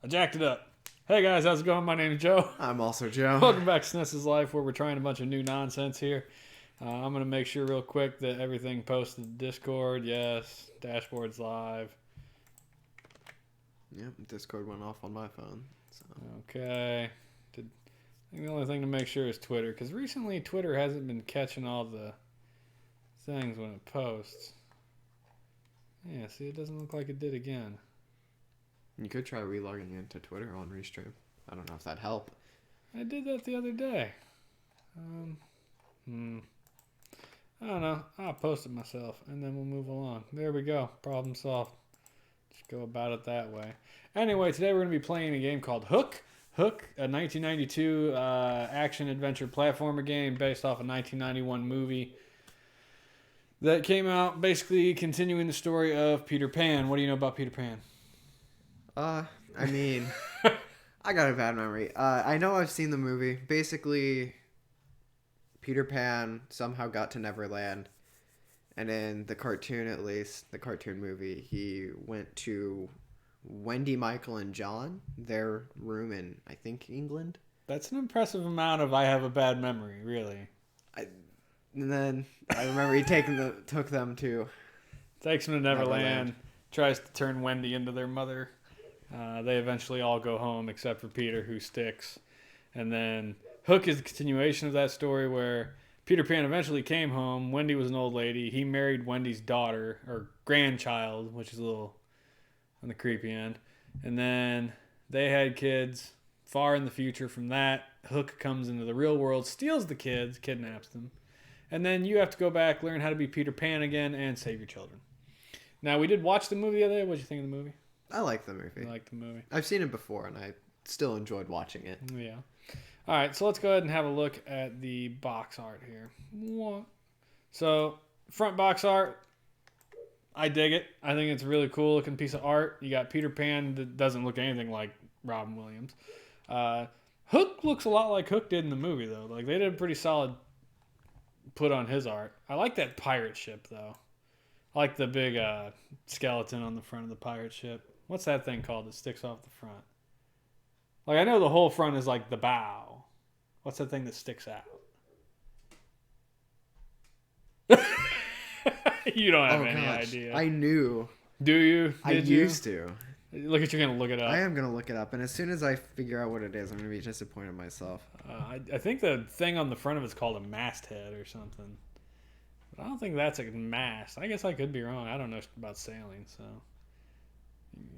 I jacked it up. Hey guys, how's it going? My name is Joe. I'm also Joe. Welcome back to SNES's Life, where we're trying a bunch of new nonsense here. I'm going to make sure real quick that everything posted to Discord. Yes, dashboard's live. Yep, Discord went off on my phone. So. Okay. I think the only thing to make sure is Twitter, because recently Twitter hasn't been catching all the things when it posts. Yeah, see, it doesn't look like it did again. You could try relogging into Twitter on Restream. I don't know if that'd help. I did that the other day. I don't know. I'll post it myself, and then we'll move along. There we go. Problem solved. Just go about it that way. Anyway, today we're going to be playing a game called Hook. Hook, a 1992 action-adventure platformer game based off a 1991 movie that came out basically continuing the story of Peter Pan. What do you know about Peter Pan? I mean, I got a bad memory. I know I've seen the movie. Basically, Peter Pan somehow got to Neverland. And in the cartoon, at least, the cartoon movie, he went to Wendy, Michael, and John, their room in, I think, England. That's an impressive amount of I have a bad memory, really. And then I remember he took them to... Takes them to Neverland. Tries to turn Wendy into their mother. They eventually all go home except for Peter, who sticks. And then Hook is the continuation of that story where Peter Pan eventually came home. Wendy was an old lady. He married Wendy's daughter, or grandchild, which is a little on the creepy end. And then they had kids. Far in the future from that, Hook comes into the real world, steals the kids, kidnaps them. And then you have to go back, learn how to be Peter Pan again, and save your children. Now, we did watch the movie the other day. What did you think of the movie? I like the movie. I like the movie. I've seen it before, and I still enjoyed watching it. Yeah. All right, so let's go ahead and have a look at the box art here. So, front box art, I dig it. I think it's a really cool looking piece of art. You got Peter Pan that doesn't look anything like Robin Williams. Hook looks a lot like Hook did in the movie, though. Like, they did a pretty solid put on his art. I like that pirate ship, though. I like the big skeleton on the front of the pirate ship. What's that thing called that sticks off the front? Like, I know the whole front is like the bow. What's that thing that sticks out? You don't have any idea. I knew. Do you? I used to. Look at you going to look it up. I am going to look it up, and as soon as I figure out what it is, I'm going to be disappointed in myself. I think the thing on the front of it's called a masthead or something. But I don't think that's a mast. I guess I could be wrong. I don't know about sailing, so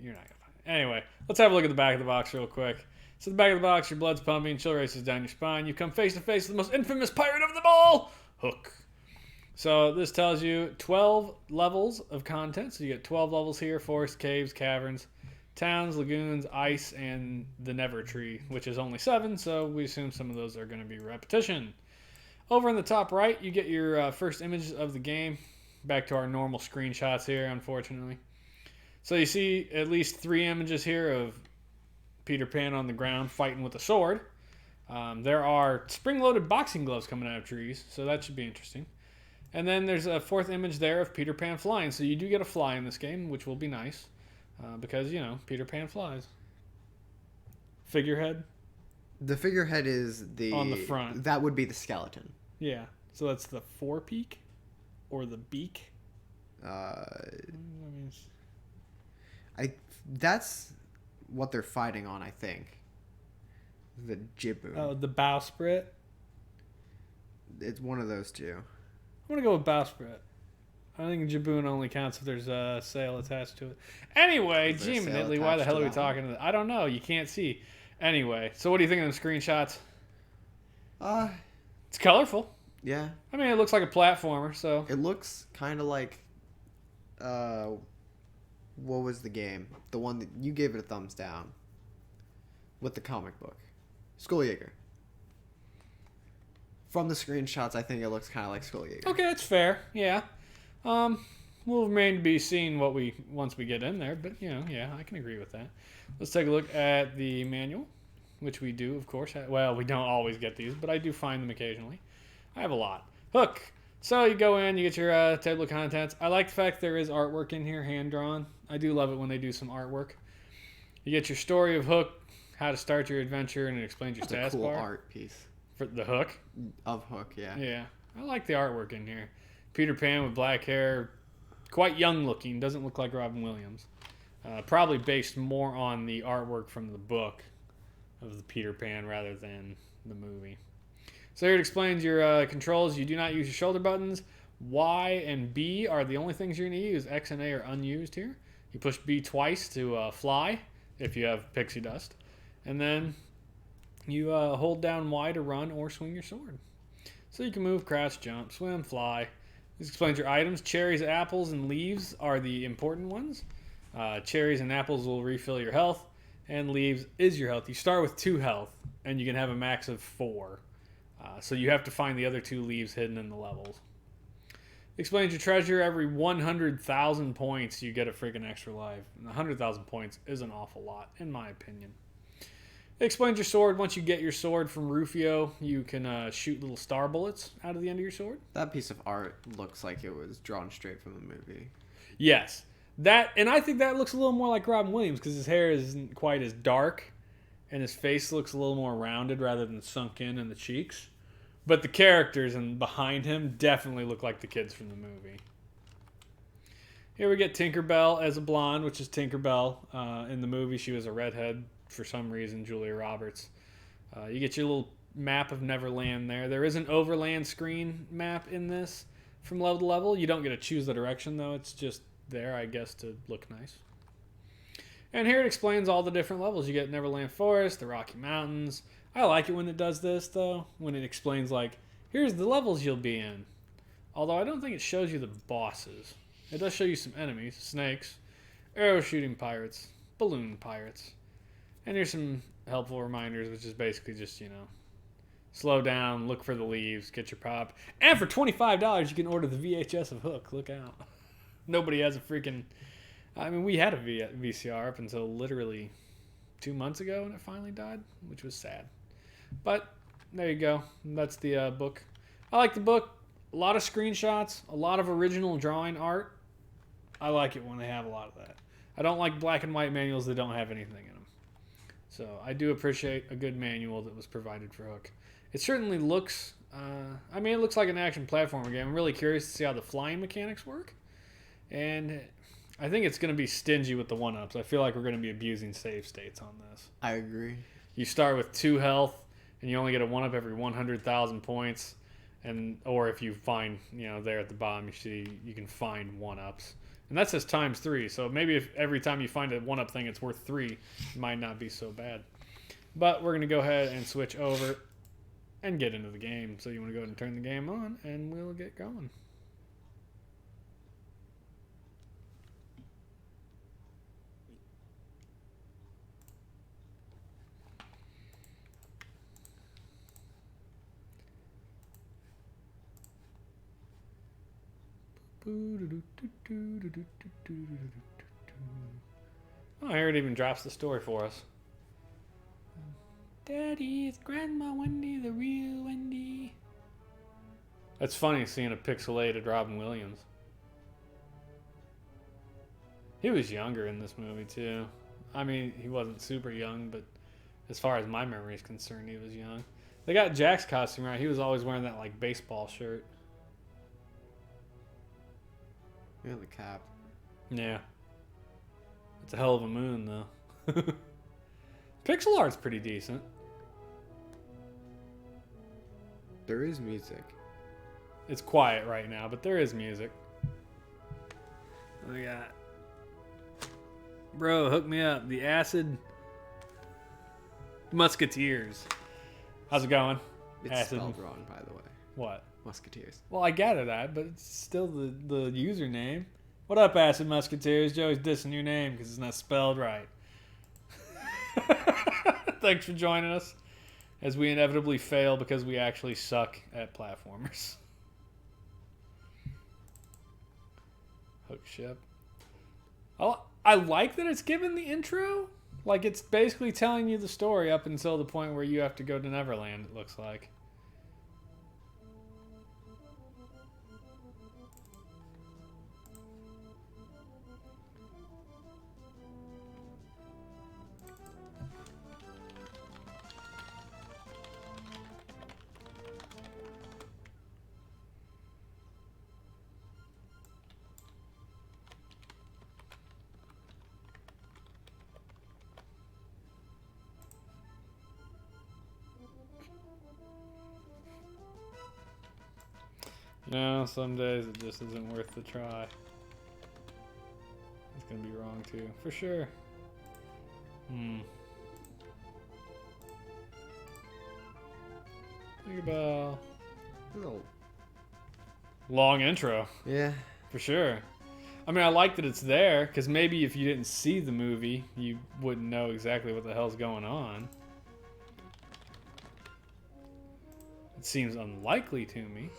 you're not going to find it. Anyway, let's have a look at the back of the box real quick. So the back of the box, your blood's pumping, chill races down your spine. You come face to face with the most infamous pirate of them all, Hook. So this tells you 12 levels of content. So you get 12 levels here: forest, caves, caverns, towns, lagoons, ice, and the Never Tree, which is only 7. So we assume some of those are going to be repetition. Over in the top right, you get your first images of the game. Back to our normal screenshots here, unfortunately. So you see at least 3 images here of Peter Pan on the ground fighting with a sword. There are spring-loaded boxing gloves coming out of trees, so that should be interesting. And then there's a 4th image there of Peter Pan flying. So you do get a fly in this game, which will be nice. Because, you know, Peter Pan flies. Figurehead. The figurehead is on the front. That would be the skeleton. Yeah. So that's the forepeak or the beak. That's what they're fighting on, I think. The jibboom. Oh, the bowsprit. It's one of those two. I'm gonna go with bowsprit. I think jibboom only counts if there's a sail attached to it. Anyway, gee, minutely, why the hell are we talking to that? I don't know. You can't see. Anyway, so what do you think of them screenshots? It's colorful. Yeah. I mean, it looks like a platformer, so. It looks kind of like, what was the game? The one that you gave it a thumbs down with the comic book. Skulljaeger. From the screenshots, I think it looks kind of like Skulljaeger. Okay, that's fair. Yeah. Will remain to be seen once we get in there, but you know, yeah, I can agree with that. Let's take a look at the manual, which we do, of course. Well, we don't always get these, but I do find them occasionally. I have a lot. Hook. So you go in, you get your table of contents. I like the fact there is artwork in here, hand drawn. I do love it when they do some artwork. You get your story of Hook, how to start your adventure, and it explains your That's a taskbar. cool art piece For the Hook? of Hook, yeah. Yeah. I like the artwork in here. Peter Pan with black hair, quite young looking, doesn't look like Robin Williams. Probably based more on the artwork from the book of the Peter Pan rather than the movie. So here it explains your controls. You do not use your shoulder buttons. Y and B are the only things you're going to use. X and A are unused here. You push B twice to fly if you have pixie dust. And then you hold down Y to run or swing your sword. So you can move, crouch, jump, swim, fly. This explains your items. Cherries, apples, and leaves are the important ones. Cherries and apples will refill your health, and leaves is your health. You start with 2 health, and you can have a max of 4. So you have to find the other 2 leaves hidden in the levels. Explains your treasure. Every 100,000 points, you get a freaking extra life. And 100,000 points is an awful lot, in my opinion. It explains your sword. Once you get your sword from Rufio, you can shoot little star bullets out of the end of your sword. That piece of art looks like it was drawn straight from the movie. Yes. And I think that looks a little more like Robin Williams because his hair isn't quite as dark and his face looks a little more rounded rather than sunk in the cheeks. But the characters and behind him definitely look like the kids from the movie. Here we get Tinkerbell as a blonde, which is Tinkerbell. In the movie, she was a redhead for some reason, Julia Roberts. You get your little map of Neverland there. There is an overland screen map in this from level to level. You don't get to choose the direction, though. It's just there, I guess, to look nice. And here it explains all the different levels. You get Neverland Forest, the Rocky Mountains. I like it when it does this, though, when it explains, like, here's the levels you'll be in. Although I don't think it shows you the bosses. It does show you some enemies, snakes, arrow shooting pirates, balloon pirates. And here's some helpful reminders, which is basically just, slow down, look for the leaves, get your pop. And for $25, you can order the VHS of Hook. Look out. Nobody has a freaking... I mean, we had a VCR up until literally 2 months ago, and it finally died, which was sad. But there you go. That's the book. I like the book. A lot of screenshots, a lot of original drawing art. I like it when they have a lot of that. I don't like black and white manuals that don't have anything in them. So I do appreciate a good manual that was provided for Hook. It certainly looks... it looks like an action platformer game. I'm really curious to see how the flying mechanics work. And I think it's going to be stingy with the 1-ups. I feel like we're going to be abusing save states on this. I agree. You start with 2 health, and you only get a 1-up every 100,000 points. Or if you find, there at the bottom, you see you can find 1-ups. And that says times 3. So maybe if every time you find a 1-up thing, it's worth 3, it might not be so bad. But we're going to go ahead and switch over and get into the game. So you want to go ahead and turn the game on, and we'll get going. Oh, here it even drops the story for us. Daddy, it's Grandma Wendy, the real Wendy. That's funny seeing a pixelated Robin Williams. He was younger in this movie, too. I mean, he wasn't super young, but as far as my memory is concerned, he was young. They got Jack's costume right. He was always wearing that, baseball shirt. Yeah, the cap. Yeah. It's a hell of a moon, though. Pixel art's pretty decent. There is music. It's quiet right now, but there is music. What we got? Bro, hook me up. The Acid Musketeers. How's it going? It's Acid. spelled wrong, by the way. What? Musketeers. Well, I gather that, but it's still the username. What up, Acid Musketeers? Joey's dissing your name because it's not spelled right. Thanks for joining us as we inevitably fail because we actually suck at platformers. Hook ship. Oh, I like that it's given the intro. Like, it's basically telling you the story up until the point where you have to go to Neverland, it looks like. No, some days it just isn't worth the try. It's gonna be wrong too, for sure. Think about long intro. Yeah. For sure. I mean, I like that it's there, because maybe if you didn't see the movie, you wouldn't know exactly what the hell's going on. It seems unlikely to me.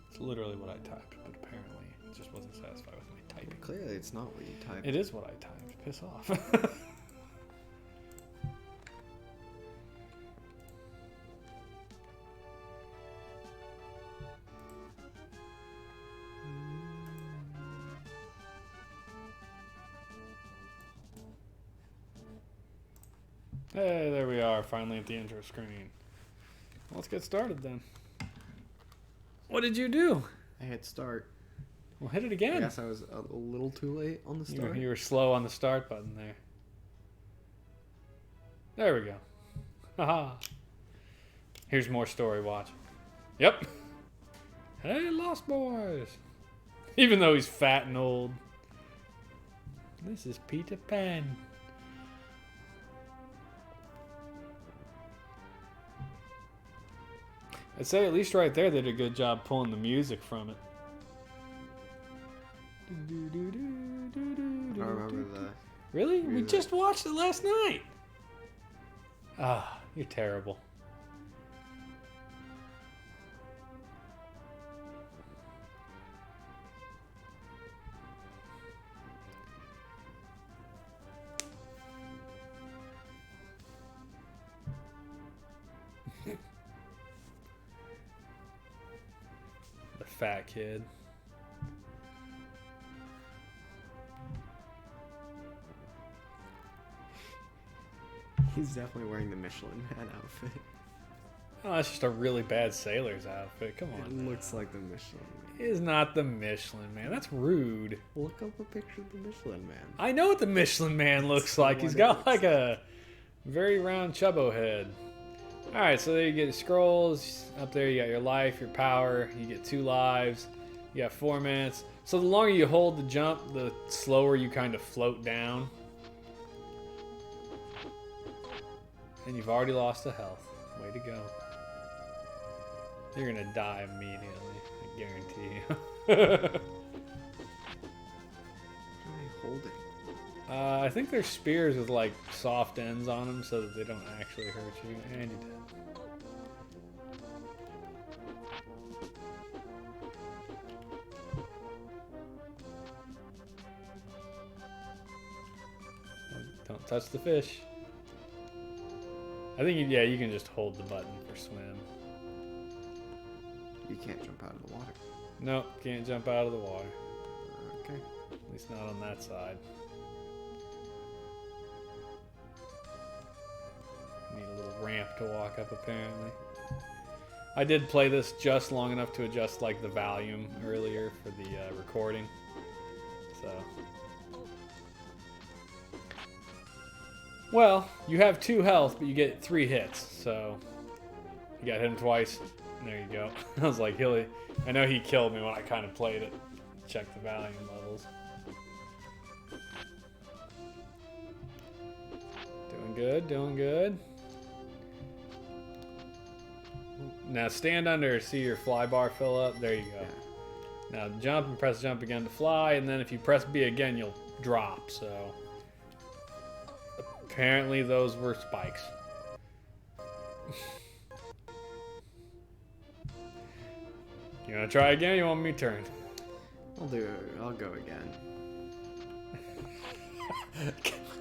It's literally what I typed, but apparently it just wasn't satisfied with my typing. Clearly, it's not what you typed. It is what I typed. Piss off. Hey, there we are, finally at the intro screen. Let's get started then. What did you do? I hit start. Well, hit it I again. guess I was a little too late on the start. You were slow on the start button there. There we go. Haha. Here's more story, watch. Yep. Hey, Lost Boys. Even though he's fat and old. This is Peter Pan. I'd say at least right there they did a good job pulling the music from it. I don't remember the... Really? We music. just watched it last night. Ah, you're terrible. The fat kid. He's definitely wearing the Michelin Man outfit. Oh, that's just a really bad sailor's outfit. Come on. It now. looks like the Michelin It is not the Michelin Man. That's rude. Man. Look up a picture of the Michelin Man. I know what the Michelin Man looks like. He's what it got looks like a very round chubbo head. Alright, so there you get scrolls. Up there you got your life, your power. You get 2 lives. You got 4 minutes. So the longer you hold the jump, the slower you kind of float down. And you've already lost a health. Way to go. You're gonna die immediately. I guarantee you. What are they holding? I think they're spears with like soft ends on them so that they don't actually hurt you. And you did. Don't touch the fish. I think, yeah, you can just hold the button for swim. You can't jump out of the water. Nope, can't jump out of the water. Okay. At least not on that side. Need a little ramp to walk up, apparently. I did play this just long enough to adjust like the volume earlier for the recording. So, well, you have 2 health, but you get 3 hits. So you got hit him twice. And there you go. I was like, I know he killed me when I kind of played it. Check the volume levels. Doing good, doing good. Now stand under, see your fly bar fill up. There you go. Now jump and press jump again to fly, and then if you press B again, you'll drop. So apparently those were spikes. You wanna try again? Or you want me to turn? I'll do it. I'll go again.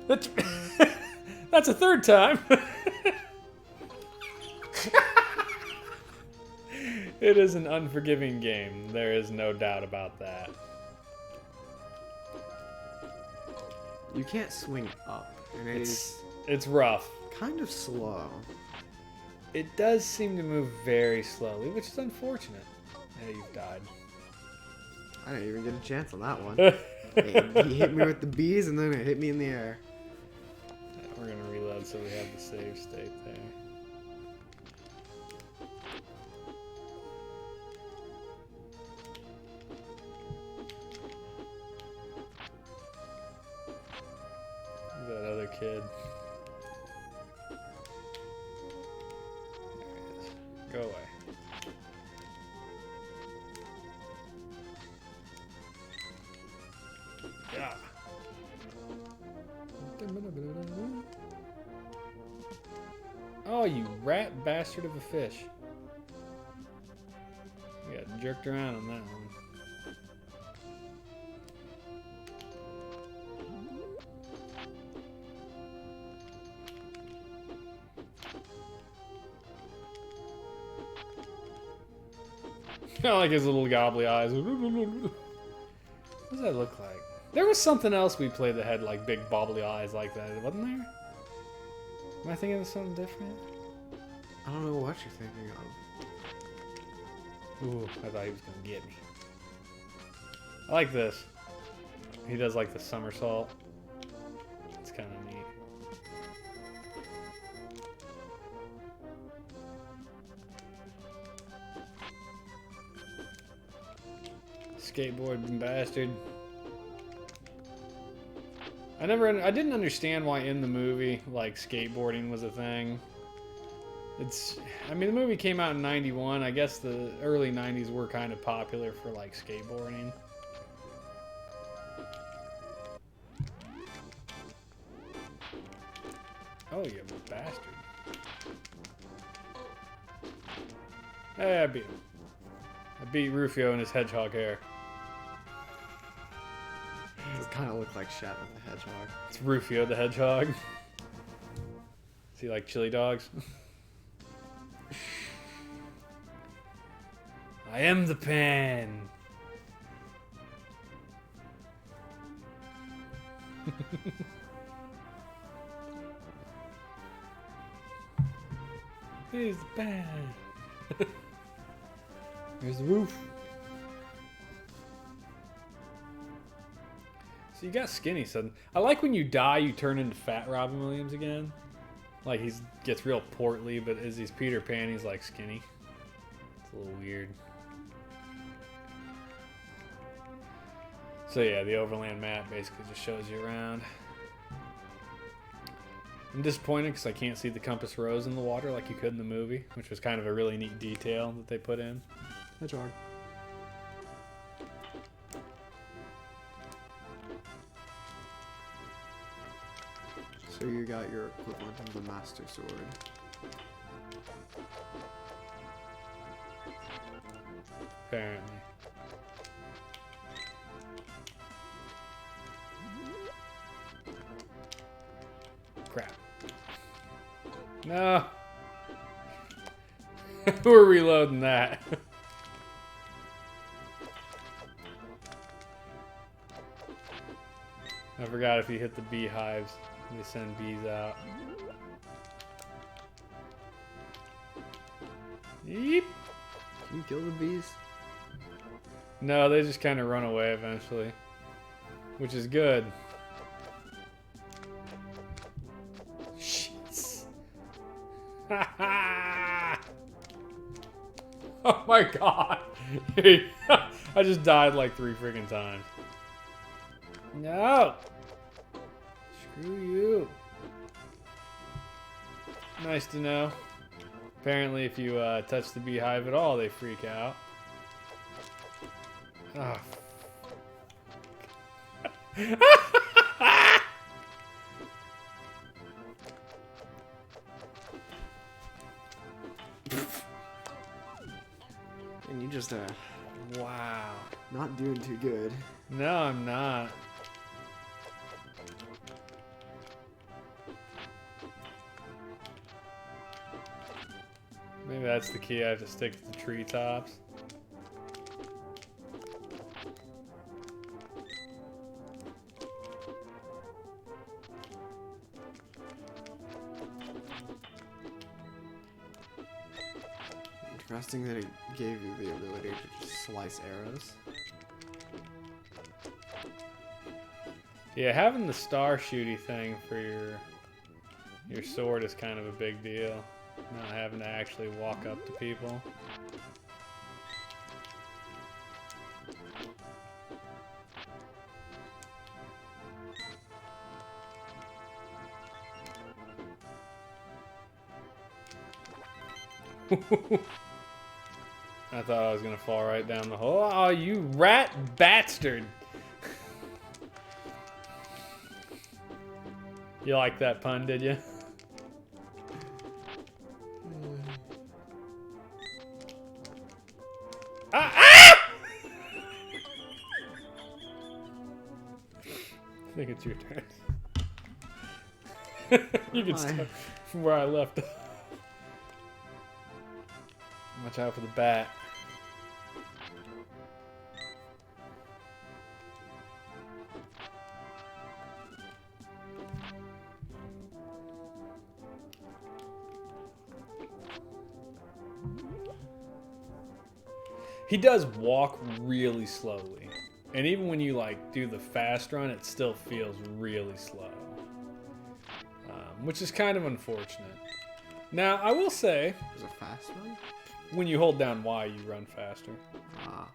That's a 3rd time. It is an unforgiving game. There is no doubt about that. You can't swing up, and It's rough. kind of slow. It does seem to move very slowly, which is unfortunate. Yeah, you've died. I didn't even get a chance on that one. He hit me with the bees and then it hit me in the air. Yeah, we're gonna reload so we have the save state there. Who's that other kid? There he is. Go away. Yeah. Oh, you rat bastard of a fish. You got jerked around on that one. I like his little gobbly eyes. What does that look like? There was something else we played that had like big bobbly eyes like that, wasn't there? Am I thinking of something different? I don't know what you're thinking of. Ooh, I thought he was gonna get me. I like this. He does like the somersault. It's kind of neat. Skateboarding bastard. I didn't understand why in the movie, like, skateboarding was a thing. I mean, the movie came out in 91. I guess the early 90s were kind of popular for, like, skateboarding. Oh, you bastard. Hey, I beat him. I beat Rufio in his hedgehog hair. It kind of look like Shadow the Hedgehog. It's Rufio the hedgehog. Is he like chili dogs? I am the pen. Here's the pen. Here's the roof. So you got skinny sudden. I like when you die, you turn into Fat Robin Williams again. Like he gets real portly, but as he's Peter Pan, he's like skinny. It's a little weird. So yeah, the overland map basically just shows you around. I'm disappointed because I can't see the compass rose in the water like you could in the movie, which was kind of a really neat detail that they put in. Hedgehog. So you got your equivalent of the Master Sword. Apparently. Crap. No. We're reloading that. I forgot if you hit the beehives, they send bees out. Yeep. Can you kill the bees? No, they just kind of run away eventually, which is good. Jeez. Oh my god. I just died like 3 freaking times. No. Screw you. Nice to know. Apparently, if you touch the beehive at all, they freak out. Oh. And you just Wow. not doing too good. No, I'm not. Maybe that's the key. I have to stick to the treetops. Interesting that it gave you the ability to just slice arrows. Yeah, having the star shooty thing for your sword is kind of a big deal. Not having to actually walk up to people. I thought I was gonna fall right down the hole. Oh, you rat bastard! You like that pun, did you? Ah! Ah! I think it's your turn. You can start from where I left off. Watch out for the bat. He does walk really slowly. And even when you like do the fast run, it still feels really slow. Which is kind of unfortunate. Now, I will say... There's a fast run? When you hold down Y, you run faster. Ah.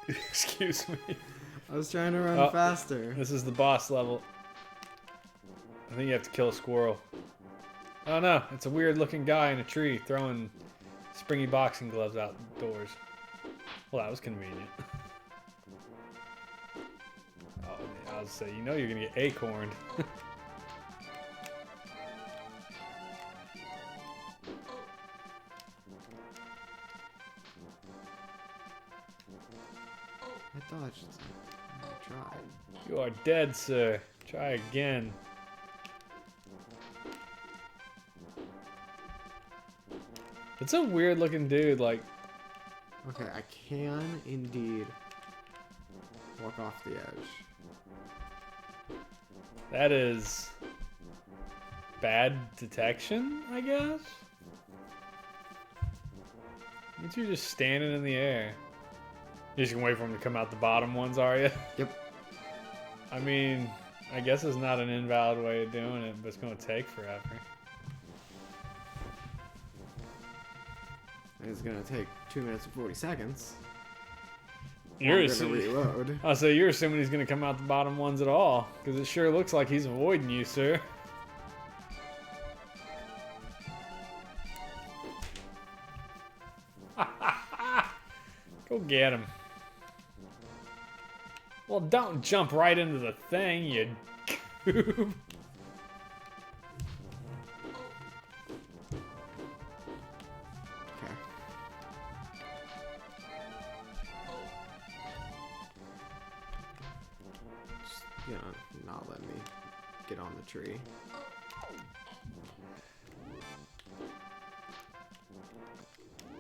Excuse me. I was trying to run faster. This is the boss level. I think you have to kill a squirrel. Oh no, it's a weird looking guy in a tree throwing springy boxing gloves outdoors. Well, that was convenient. Oh, I was say, you know you're gonna get acorned. I dodged. I tried. You are dead, sir. Try again. It's a weird looking dude, like... Okay, I can indeed walk off the edge. That is... bad detection, I guess? Aren't you just standing in the air? You're just gonna wait for him to come out the bottom ones, are you? Yep. I mean, I guess it's not an invalid way of doing it, but it's gonna take forever. It's gonna take 2 minutes and 40 seconds. You're gonna reload. I'll say you're assuming he's gonna come out the bottom ones at all, because it sure looks like he's avoiding you, sir. Go get him. Well, don't jump right into the thing, you goob. Okay. Just, you know, not let me get on the tree.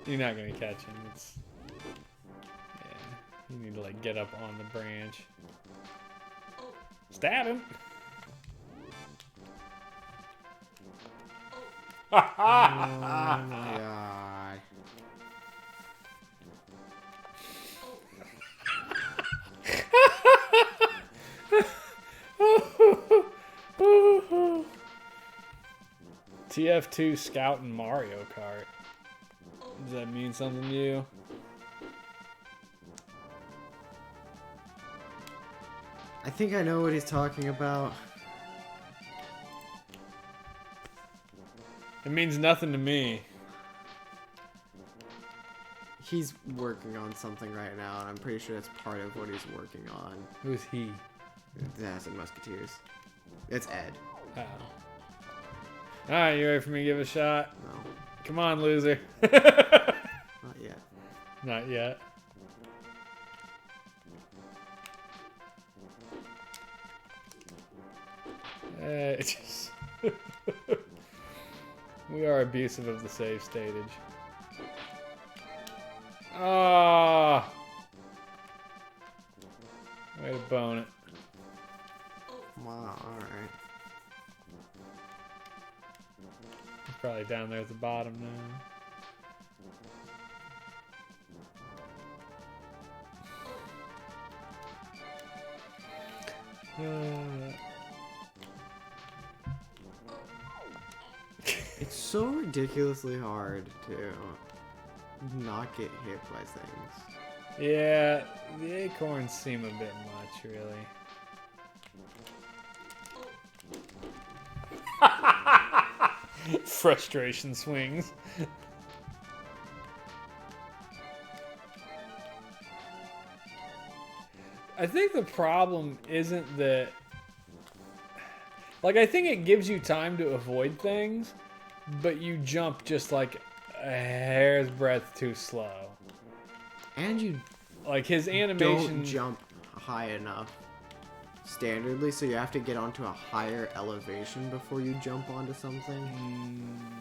You're not gonna catch him. It's... yeah, you need to like get up on the branch. Stab him. Oh my god. TF2 Scout and Mario Kart. Does that mean something to you? I think I know what he's talking about. It means nothing to me. He's working on something right now, and I'm pretty sure it's part of what he's working on. Who's he? The Acid Musketeers. It's Ed. Oh. Alright, you ready for me to give it a shot? No, Come on, loser. not yet. Not yet. It's just we are abusive of the save statage. Ah! Way to bone it. Wow, alright. Probably down there at the bottom now. It's so ridiculously hard to not get hit by things. Yeah, the acorns seem a bit much, really. Frustration swings. I think the problem isn't that... Like, I think it gives you time to avoid things, but you jump just like a hair's breadth too slow. And you Like, his animation... don't jump high enough standardly, so you have to get onto a higher elevation before you jump onto something.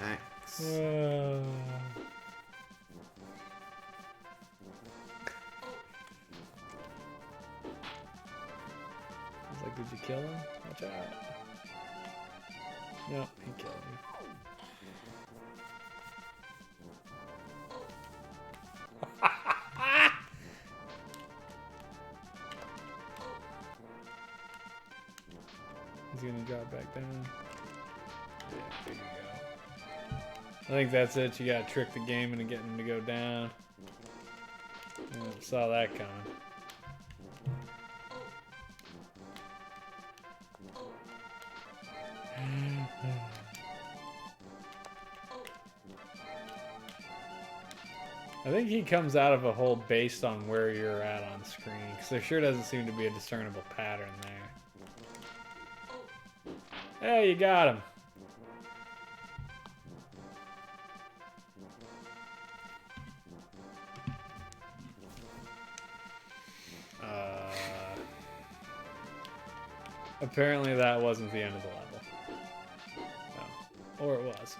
X. It's like, did you kill him? Watch out. No, he killed you. He's gonna drop back down. Yeah, there you go. I think that's it. You gotta trick the game into getting him to go down. Yeah, saw that coming. I think he comes out of a hole based on where you're at on screen, because there sure doesn't seem to be a discernible pattern there. Hey, you got him. Apparently that wasn't the end of the level. Oh. Or it was.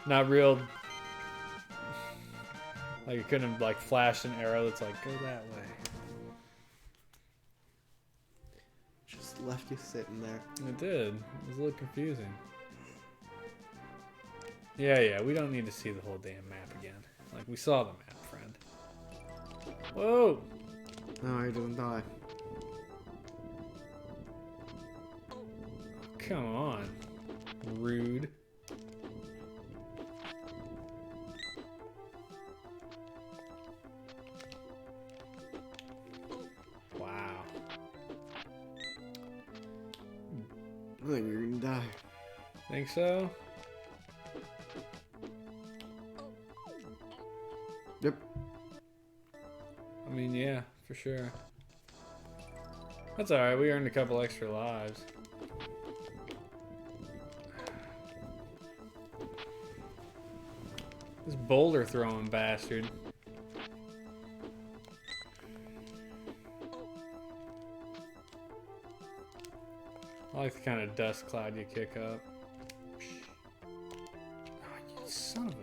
Not real... Like, it couldn't have, like, flashed an arrow that's like, go that way. Just left you sitting there. It did. It was a little confusing. Yeah, we don't need to see the whole damn map again. Like, we saw the map, friend. Whoa! No, he doesn't die. Come on. Rude. Wow. I think you're gonna die. Think so? Yep. I mean, yeah, for sure. That's alright, we earned a couple extra lives. This boulder throwing bastard. I like the kind of dust cloud you kick up. Oh, you son of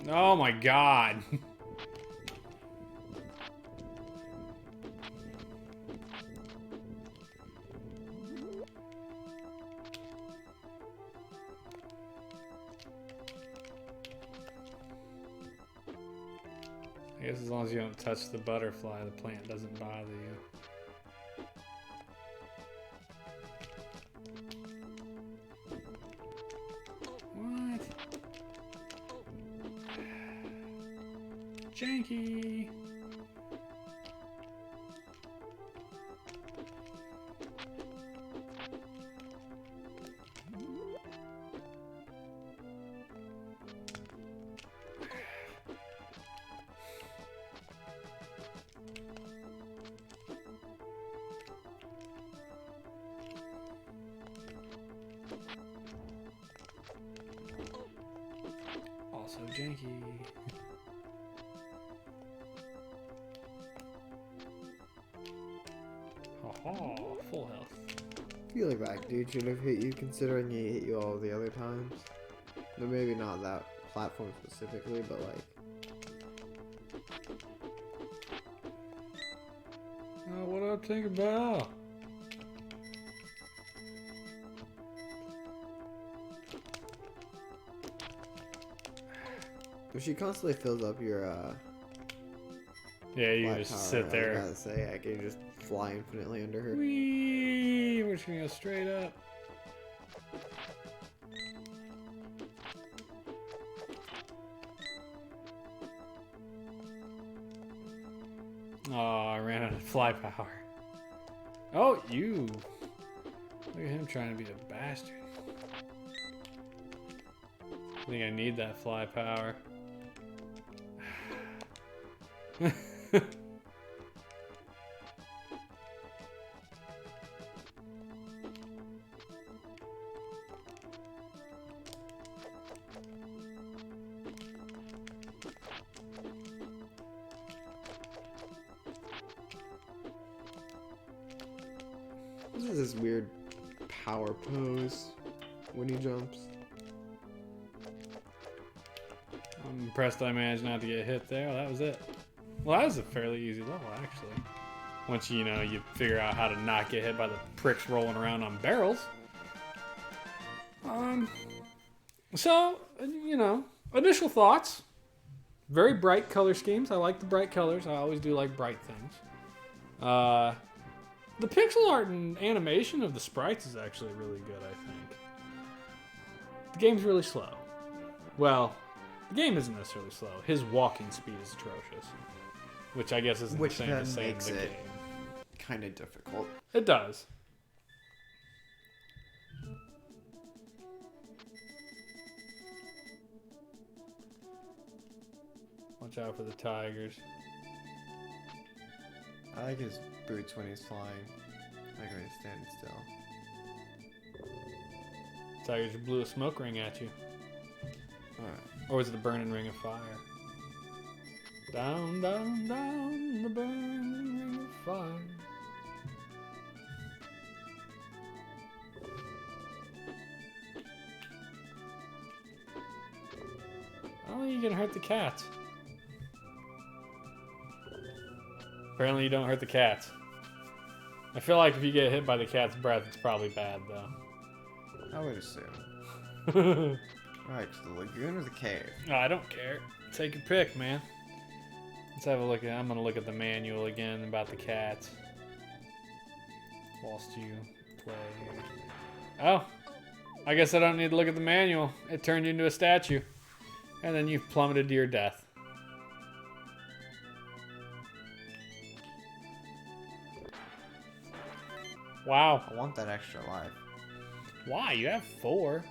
a... Oh my god. I guess as long as you don't touch the butterfly, the plant doesn't bother you. What? Janky. Also janky. Haha, full health. I feel like that dude should have hit you considering he hit you all the other times. No, maybe not that platform specifically, but like... Oh, what up, Tinkerbell? If she constantly fills up your, Yeah, you fly just power, sit there. I gotta say, I can just fly infinitely under her. Whee! We're just gonna go straight up. Oh, I ran out of fly power. Oh, you. Look at him trying to be a bastard. I think I need that fly power. This is this weird power pose when he jumps. I'm impressed I managed not to get hit there. That was it. Well, that was a fairly easy level, actually. Once you know, you figure out how to not get hit by the pricks rolling around on barrels. So, you know, initial thoughts. Very bright color schemes. I like the bright colors. I always do like bright things. The pixel art and animation of the sprites is actually really good, I think. The game's really slow. Well, the game isn't necessarily slow. His walking speed is atrocious. Which I guess isn't the same as saying the game. Kind of difficult. It does. Watch out for the tigers. I like his boots when he's flying. I like when he's standing still. Tigers blew a smoke ring at you. Alright. Or was it a burning ring of fire? Down, down, down the burning ring of fire. Oh, you can hurt the cats. Apparently you don't hurt the cats. I feel like if you get hit by the cat's breath, it's probably bad, though. I would assume. Alright, to the lagoon or the cave? Oh, I don't care. Take your pick, man. Let's have a look at. I'm gonna look at the manual again about the cats. Whilst you play. Oh, I guess I don't need to look at the manual. It turned you into a statue, and then you've plummeted to your death. Wow. I want that extra life. Why? You have 4.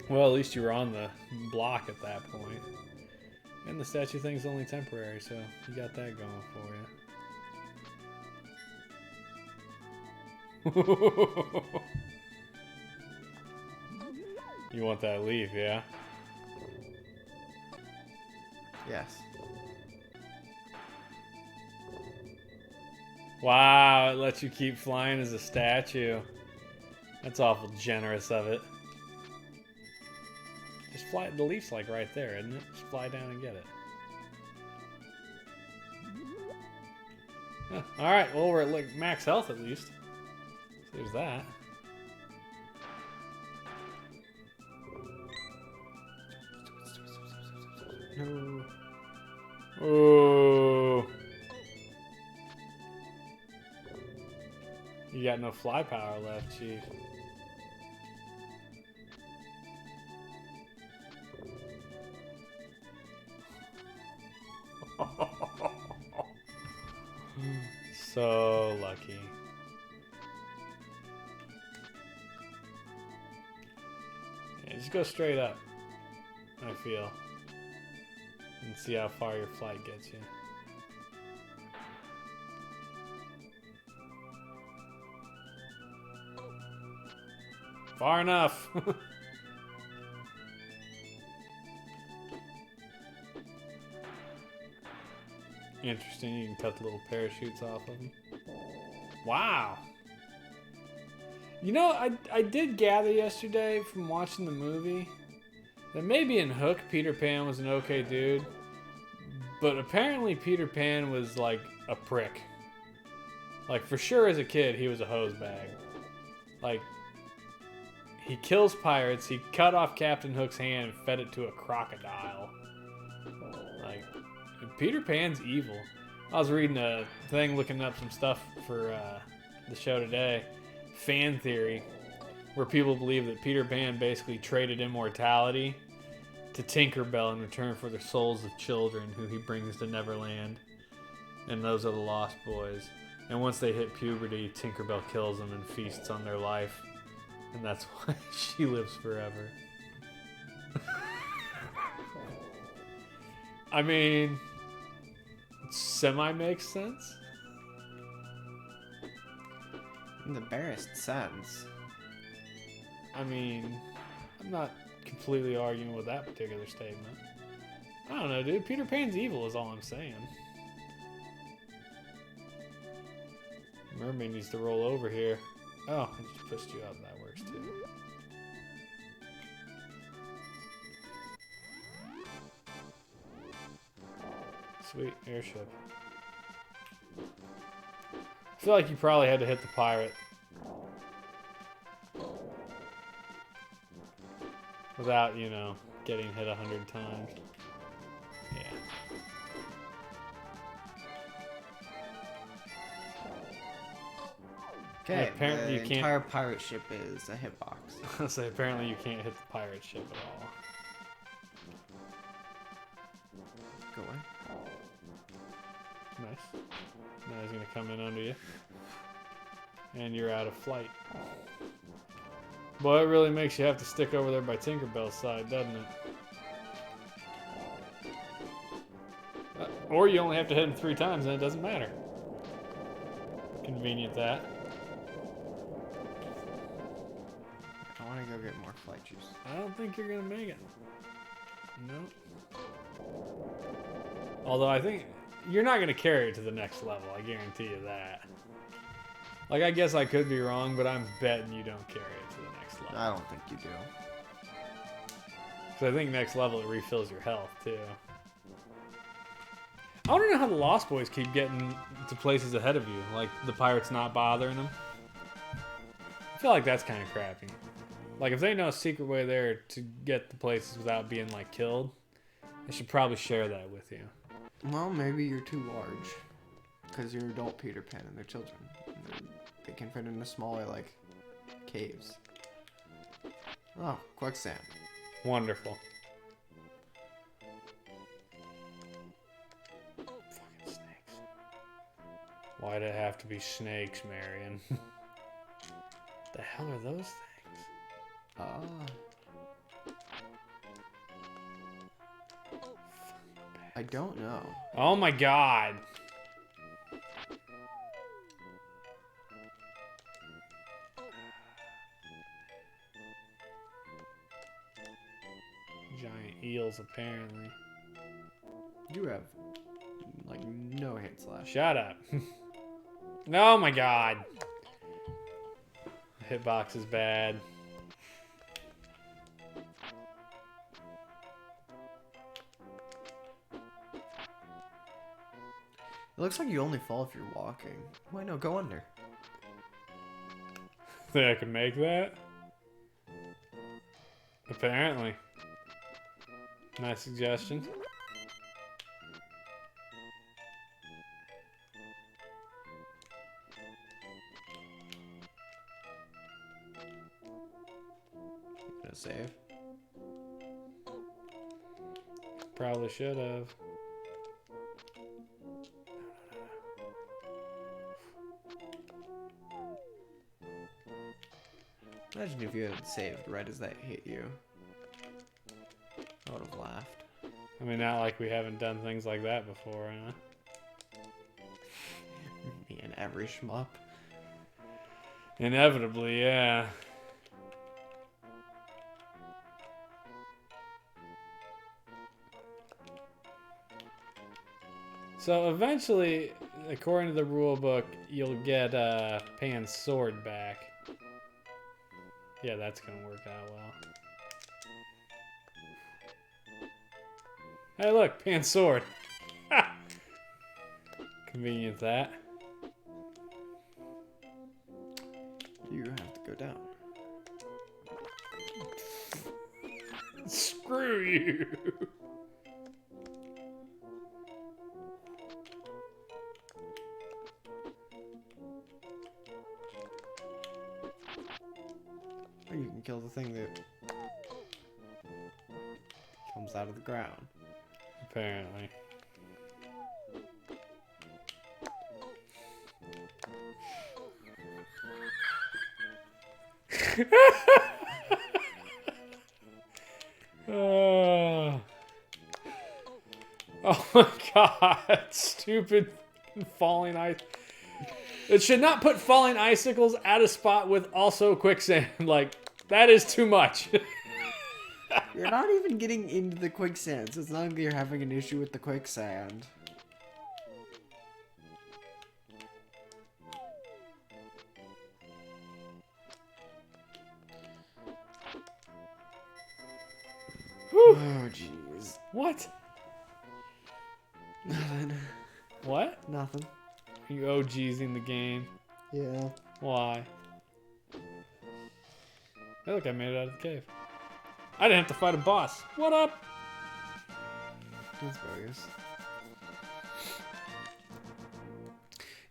Well, at least you were on the block at that point. And the statue thing's only temporary, so you got that going for you. You want that leaf, yeah? Yes. Wow, it lets you keep flying as a statue. That's awful generous of it. Just fly. The leaf's like right there, isn't it? Just fly down and get it. Huh. All right. Well, we're at like max health at least. So there's that. No. Oh. You got no fly power left, Chief. So lucky. Yeah, just go straight up, I feel. And see how far your flight gets you. Far enough. Interesting. You can cut the little parachutes off of them. Wow. You know, I did gather yesterday from watching the movie that maybe in Hook, Peter Pan was an okay dude. But apparently Peter Pan was like a prick. Like, for sure as a kid, he was a hose bag. Like, he kills pirates, he cut off Captain Hook's hand and fed it to a crocodile. Like, Peter Pan's evil. I was reading a thing looking up some stuff for the show today. Fan theory, where people believe that Peter Pan basically traded immortality to Tinkerbell in return for the souls of children who he brings to Neverland. And those are the Lost Boys. And once they hit puberty, Tinkerbell kills them and feasts on their life. And that's why she lives forever. I mean, it semi-makes sense. In the barest sense. I mean, I'm not completely arguing with that particular statement. I don't know, dude. Peter Pan's evil is all I'm saying. Mermaid needs to roll over here. Oh, I just pushed you up. That works too. Sweet airship. I feel like you probably had to hit the pirate without, you know, getting hit 100 times. Yeah. Okay, apparently the you can't. entire pirate ship is a hitbox. I say apparently you can't hit the pirate ship at all. Go away. Nice. Now he's gonna come in under you, and you're out of flight. Boy, it really makes you have to stick over there by Tinkerbell's side, doesn't it? Or you only have to hit him 3 times, and it doesn't matter. Convenient that. I want to go get more flight juice. I don't think you're gonna make it. Nope. Although I think you're not gonna carry it to the next level. I guarantee you that. Like, I guess I could be wrong, but I'm betting you don't carry it to the next level. I don't think you do. Because I think next level it refills your health too. I don't know how the Lost Boys keep getting to places ahead of you, like the pirates not bothering them. I feel like that's kind of crappy. Like, if they know a secret way there to get the places without being like killed, they should probably share that with you. Well, maybe you're too large. Because you're adult Peter Pan and they're children. They can fit into smaller, like, caves. Oh, quicksand. Wonderful. Fucking snakes. Why'd it have to be snakes, Marion? The hell are those things? I don't know. Oh my god. Giant eels, apparently. You have, like, no hits left. Shut up. Oh my god. Hitbox is bad. It looks like you only fall if you're walking. Wait, no, go under. Think I can make that? Apparently. Nice suggestion. Gonna save? Probably should have. Imagine if you had saved right as that hit you. I would have laughed. I mean, not like we haven't done things like that before, huh? Me and every shmup. Inevitably, yeah. So eventually, according to the rule book, you'll get Pan's sword back. Yeah, that's gonna work out well. Hey, look, Pan's sword. Convenient that. You have to go down. Screw you. Or you can kill the thing that comes out of the ground. Apparently. Oh my god, stupid falling ice. It should not put falling icicles at a spot with also quicksand. Like, that is too much. You're not even getting into the quicksand, so it's not like you're having an issue with the quicksand. Whew. Oh, jeez. What? Nothing. What? Nothing. You OGs in the game. Yeah. Why? Hey, look, I made it out of the cave. I didn't have to fight a boss. What up? That's bogus.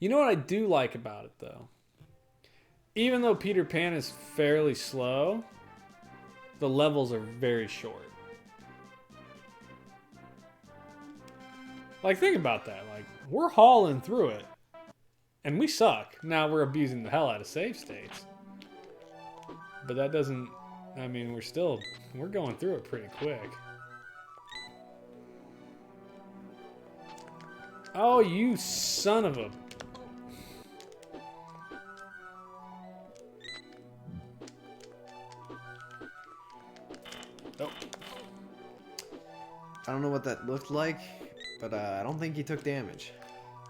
You know what I do like about it, though? Even though Peter Pan is fairly slow, the levels are very short. Like, think about that. Like, we're hauling through it. And we suck. Now we're abusing the hell out of save states. But that doesn't... I mean, we're going through it pretty quick. Oh, you son of a... Oh. I don't know what that looked like, but I don't think he took damage.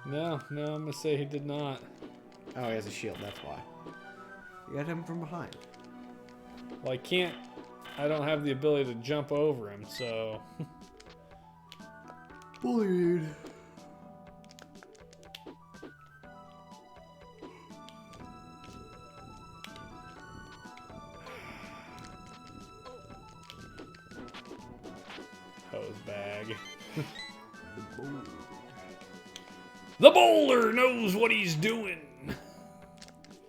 No, I'm gonna say he did not. Oh, he has a shield, that's why. You got him from behind. Well, I don't have the ability to jump over him, so... Bully dude. Hose bag. The boulder knows what he's doing.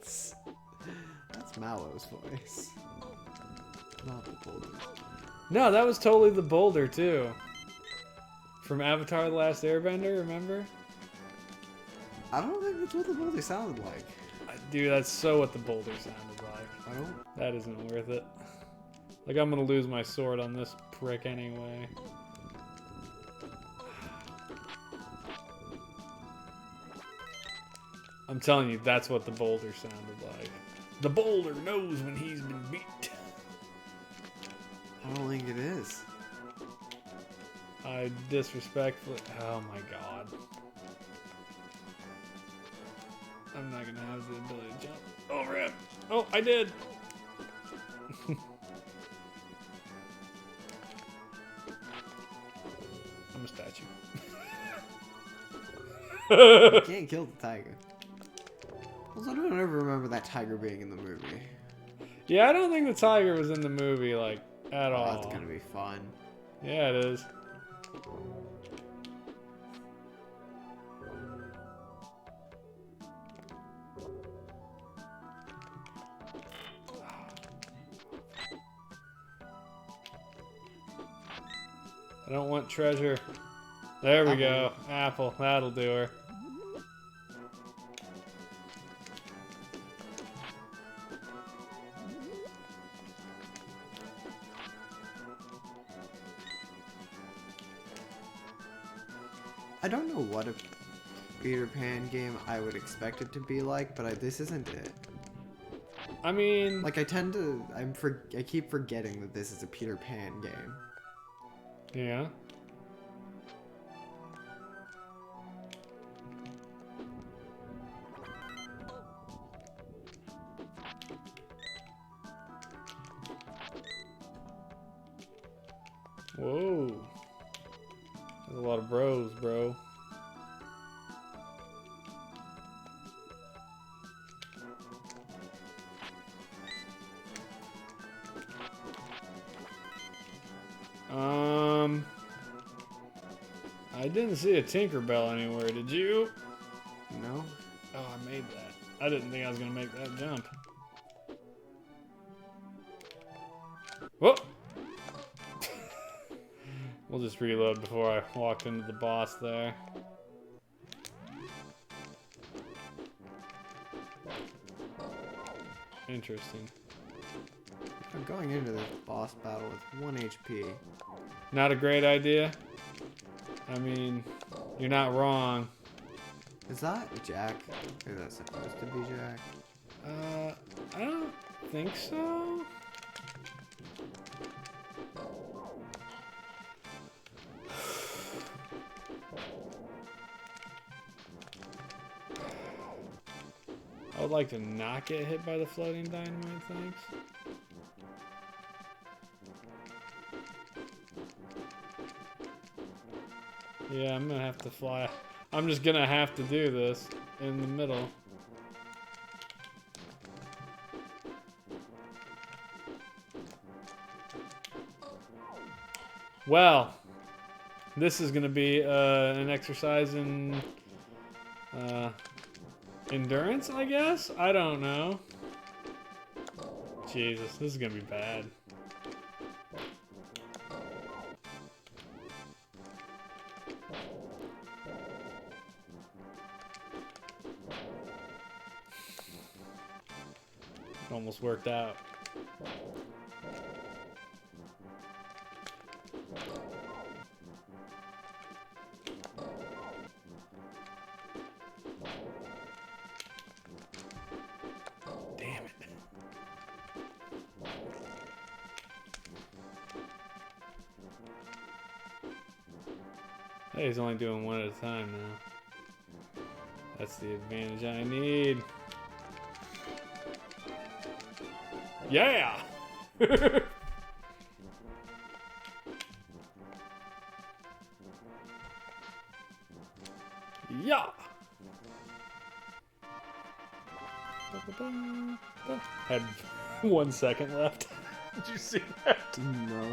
That's Mallow's voice. Not the boulder. No, that was totally the boulder too. From Avatar: The Last Airbender, remember? I don't think that's what the boulder sounded like. Dude, that's so what the boulder sounded like. I don't. That isn't worth it. Like, I'm gonna lose my sword on this prick anyway. I'm telling you, that's what the boulder sounded like. The boulder knows when he's been beat. I don't think it is. I disrespectfully... Oh my god. I'm not gonna have the ability to jump over him. Oh, I did! I'm a statue. You can't kill the tiger. Also, I don't ever remember that tiger being in the movie. Yeah, I don't think the tiger was in the movie, like, at all. That's gonna be fun. Yeah, it is. I don't want treasure. There we go. Apple. That'll do her. I don't know what a Peter Pan game I would expect it to be like, but this isn't it. I mean... Like, I keep forgetting that this is a Peter Pan game. Yeah. of bros, bro. I didn't see a Tinkerbell anywhere, did you? No? Oh, I made that. I didn't think I was gonna make that jump. Whoop! We'll just reload before I walked into the boss there. Interesting. I'm going into this boss battle with 1 HP. Not a great idea. I mean, you're not wrong. Is that Jack? Is that supposed to be Jack? I don't think so. I would like to not get hit by the floating dynamite things. Yeah, I'm gonna have to fly. I'm just gonna have to do this in the middle. Well, this is gonna be an exercise in endurance, I guess? I don't know. Jesus, this is gonna be bad. Almost worked out. Damn it. Hey, he's only doing one at a time now. That's the advantage I need. Yeah! Yeah! Had 1 second left. Did you see that? No.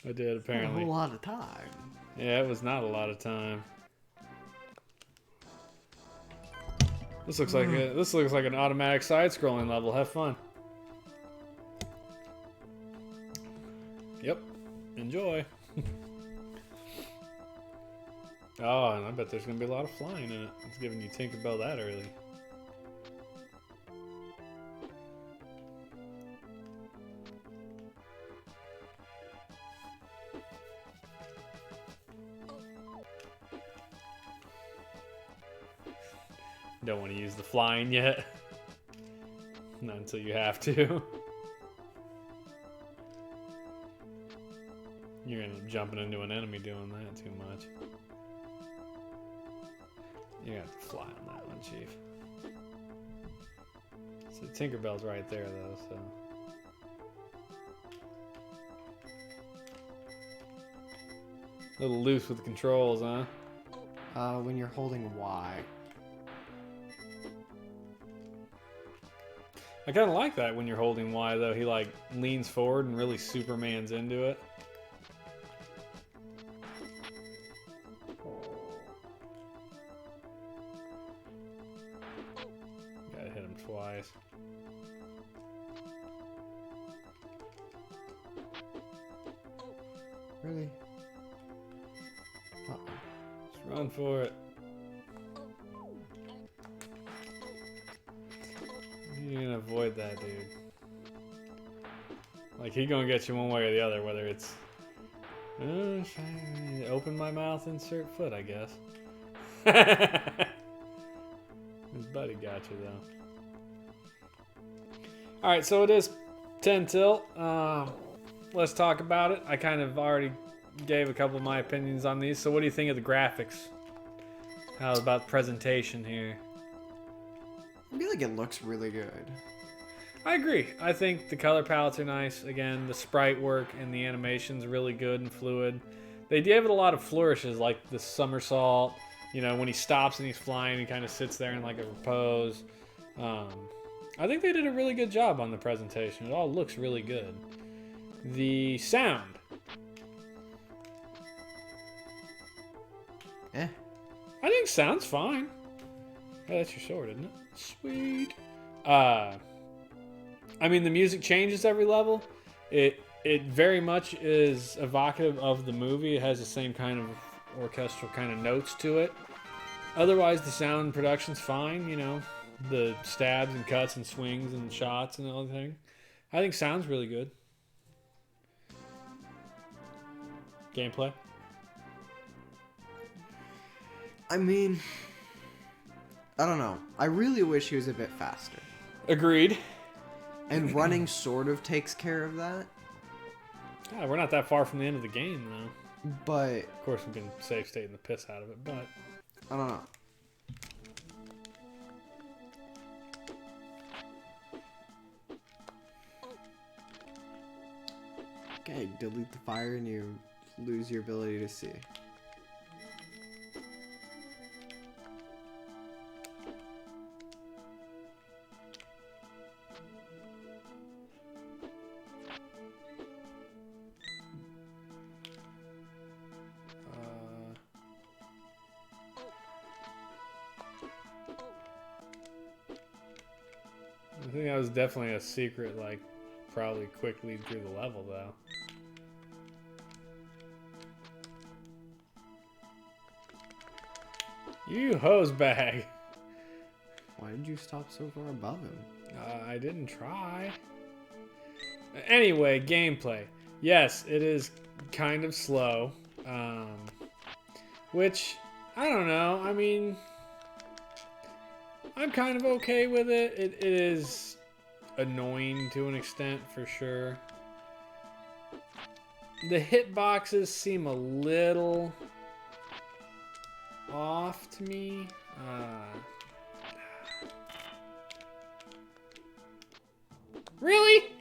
I did, apparently. A whole lot of time. Yeah, it was not a lot of time. This looks like an automatic side-scrolling level. Have fun. Yep. Enjoy. Oh, and I bet there's gonna be a lot of flying in it. It's giving you Tinkerbell that early. Don't want to use the flying yet. Not until you have to. You're gonna end up jumping into an enemy doing that too much. You're gonna have to fly on that one, Chief. So Tinkerbell's right there though, so. A little loose with the controls, huh? When you're holding Y. I kind of like that when you're holding Y, though. He, like, leans forward and really Supermans into it. Gotta hit him twice. Really? Uh-oh. Just run for it. You're gonna avoid that, dude. Like, he gonna get you one way or the other, whether it's... open my mouth, insert foot, I guess. His buddy got you, though. Alright, so it is 10 till. Let's talk about it. I kind of already gave a couple of my opinions on these, so what do you think of the graphics? How about presentation here? I feel like it looks really good. I agree. I think the color palettes are nice. Again, the sprite work and the animation's really good and fluid. They gave it a lot of flourishes, like the somersault. You know, when he stops and he's flying, he kind of sits there in like a repose. Um, I think they did a really good job on the presentation. It all looks really good. The sound. Eh. I think sounds fine. Oh, that's your sword, isn't it? Sweet. I mean, the music changes every level. It very much is evocative of the movie. It has the same kind of orchestral kind of notes to it. Otherwise, the sound production's fine. You know, the stabs and cuts and swings and shots and everything. I think sounds really good. Gameplay. I mean, I don't know. I really wish he was a bit faster. Agreed. And running sort of takes care of that. Yeah, we're not that far from the end of the game, though. But Of course, we can save state the piss out of it, but I don't know. Okay, delete the fire and you lose your ability to see. I think that was definitely a secret, like, probably quick lead through the level, though. You hose bag. Why did you stop so far above him? I didn't try. Anyway, gameplay. Yes, it is kind of slow. Which, I don't know. I mean, I'm kind of okay with it. It is annoying to an extent, for sure. The hitboxes seem a little off to me. Really?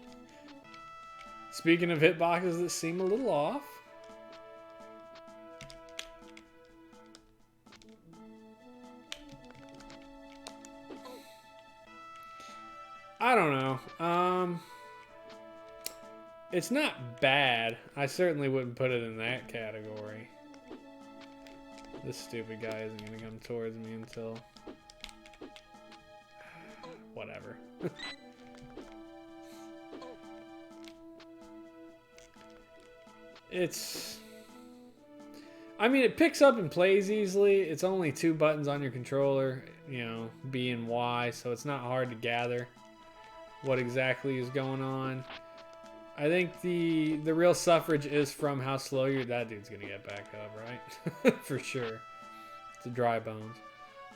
Speaking of hitboxes that seem a little off. I don't know. It's not bad. I certainly wouldn't put it in that category. This stupid guy isn't going to come towards me until... Whatever. It's... I mean, it picks up and plays easily. It's only 2 buttons on your controller, you know, B and Y, so it's not hard to gather what exactly is going on. I think the real suffrage is from how slow you're... That dude's gonna get back up, right? For sure. It's a dry bones.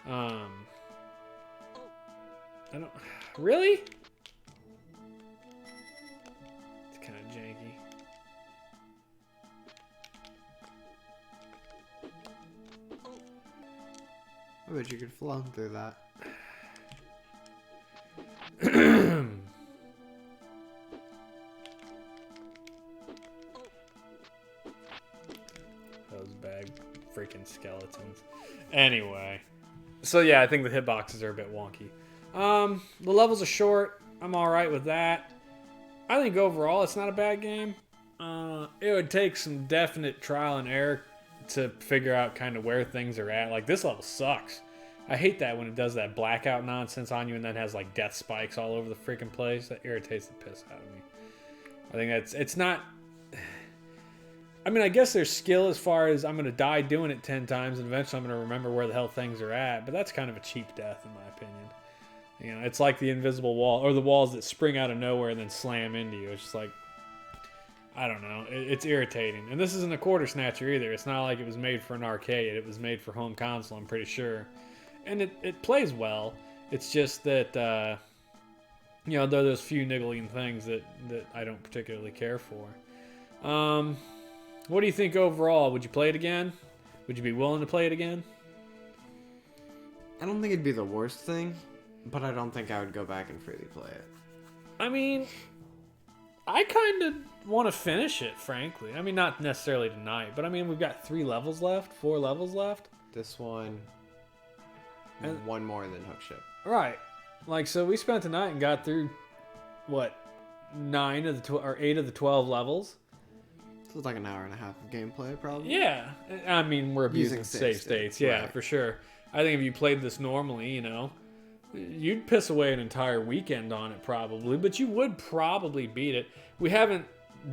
I don't... Really? It's kind of janky. I bet you could flow through that. Those bag freaking skeletons. Anyway. So yeah, I think the hitboxes are a bit wonky. The levels are short. I'm alright with that. I think overall it's not a bad game. It would take some definite trial and error to figure out kind of where things are at. Like, this level sucks. I hate that when it does that blackout nonsense on you and then has like death spikes all over the freaking place. That irritates the piss out of me. I think it's not... I mean, I guess there's skill as far as I'm going to die doing it 10 times and eventually I'm going to remember where the hell things are at, but that's kind of a cheap death in my opinion. You know, it's like the invisible wall, or the walls that spring out of nowhere and then slam into you. It's just like, I don't know. It's irritating. And this isn't a quarter snatcher either. It's not like it was made for an arcade. It was made for home console, I'm pretty sure. And it plays well. It's just that, you know, there are those few niggling things that I don't particularly care for. What do you think overall? Would you play it again? Would you be willing to play it again? I don't think it'd be the worst thing, but I don't think I would go back and freely play it. I mean, I kind of want to finish it, frankly. I mean, not necessarily tonight, but I mean, we've got 4 levels left. This one, And, one more than Hook Ship. right. Like, so we spent the night and got through, what, 8 of the 12 levels? So it's like an hour and a half of gameplay, probably. Yeah. I mean, we're abusing Using save states. Yeah, right. for sure. I think if you played this normally, you'd piss away an entire weekend on it probably, but you would probably beat it. We haven't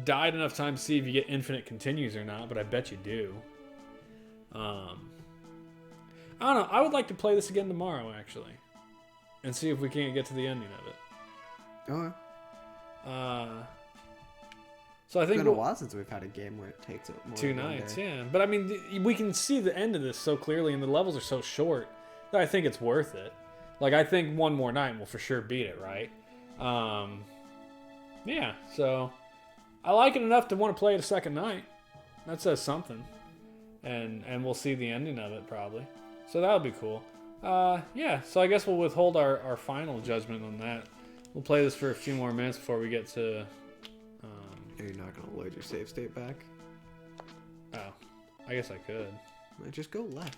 died enough time to see if you get infinite continues or not, but I bet you do. I don't know. I would like to play this again tomorrow, actually, and see if we can't get to the ending of it. Okay. So I think It's been a while since we've had a game where it takes it more 2 than 1 nights, day. yeah. But I mean, we can see the end of this so clearly, and the levels are so short that I think it's worth it. Like, I think one more night will for sure beat it, right? Yeah, so I like it enough to want to play it a second night. That says something. And we'll see the ending of it, probably. So that'll be cool. Yeah, so I guess we'll withhold our final judgment on that. We'll play this for a few more minutes before we get to... Are you not going to load your save state back? Oh, I guess I could. Just go left.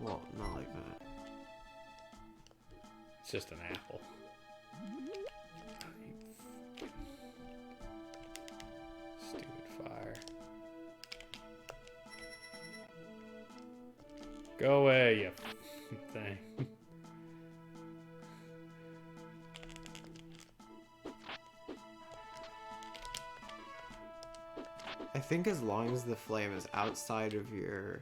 Well, not like that. It's just an apple. Stupid fire. Go away, you thing. I think as long as the flame is outside of your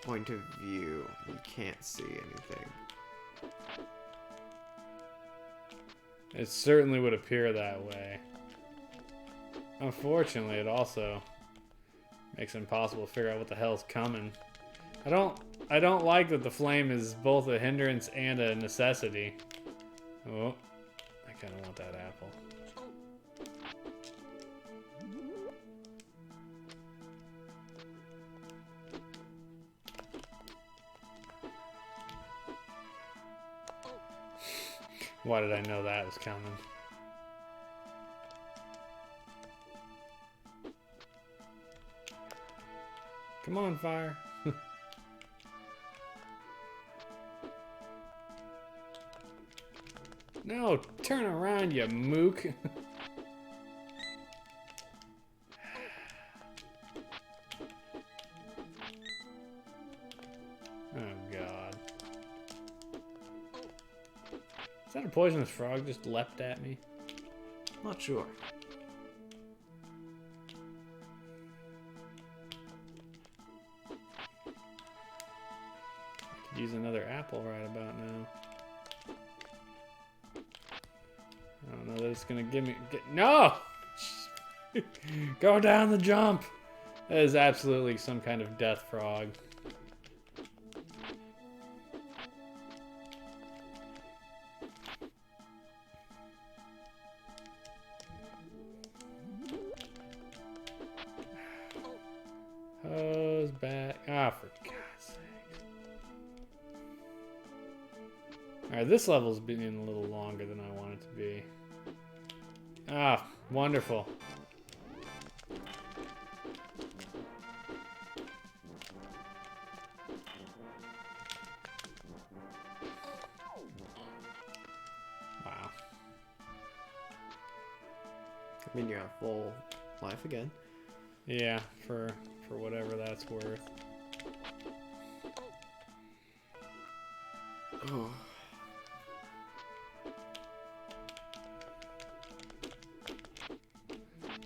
point of view, you can't see anything. It certainly would appear that way. Unfortunately, it also makes it impossible to figure out what the hell's coming. I don't like that the flame is both a hindrance and a necessity. Oh, I kind of want that apple. Why did I know that was coming? Come on, fire. No, turn around, you mook. Oh, God. Is that a poisonous frog just leapt at me? Not sure. Could use another apple right about now. I don't know that it's gonna give me. No! Go down the jump! That is absolutely some kind of death frog. Hose back. Ah, for God's sake. Alright, this level's been a little longer than I want it to be. Ah, wonderful. Wow. I mean, you have full life again. Yeah, for whatever that's worth. Oh.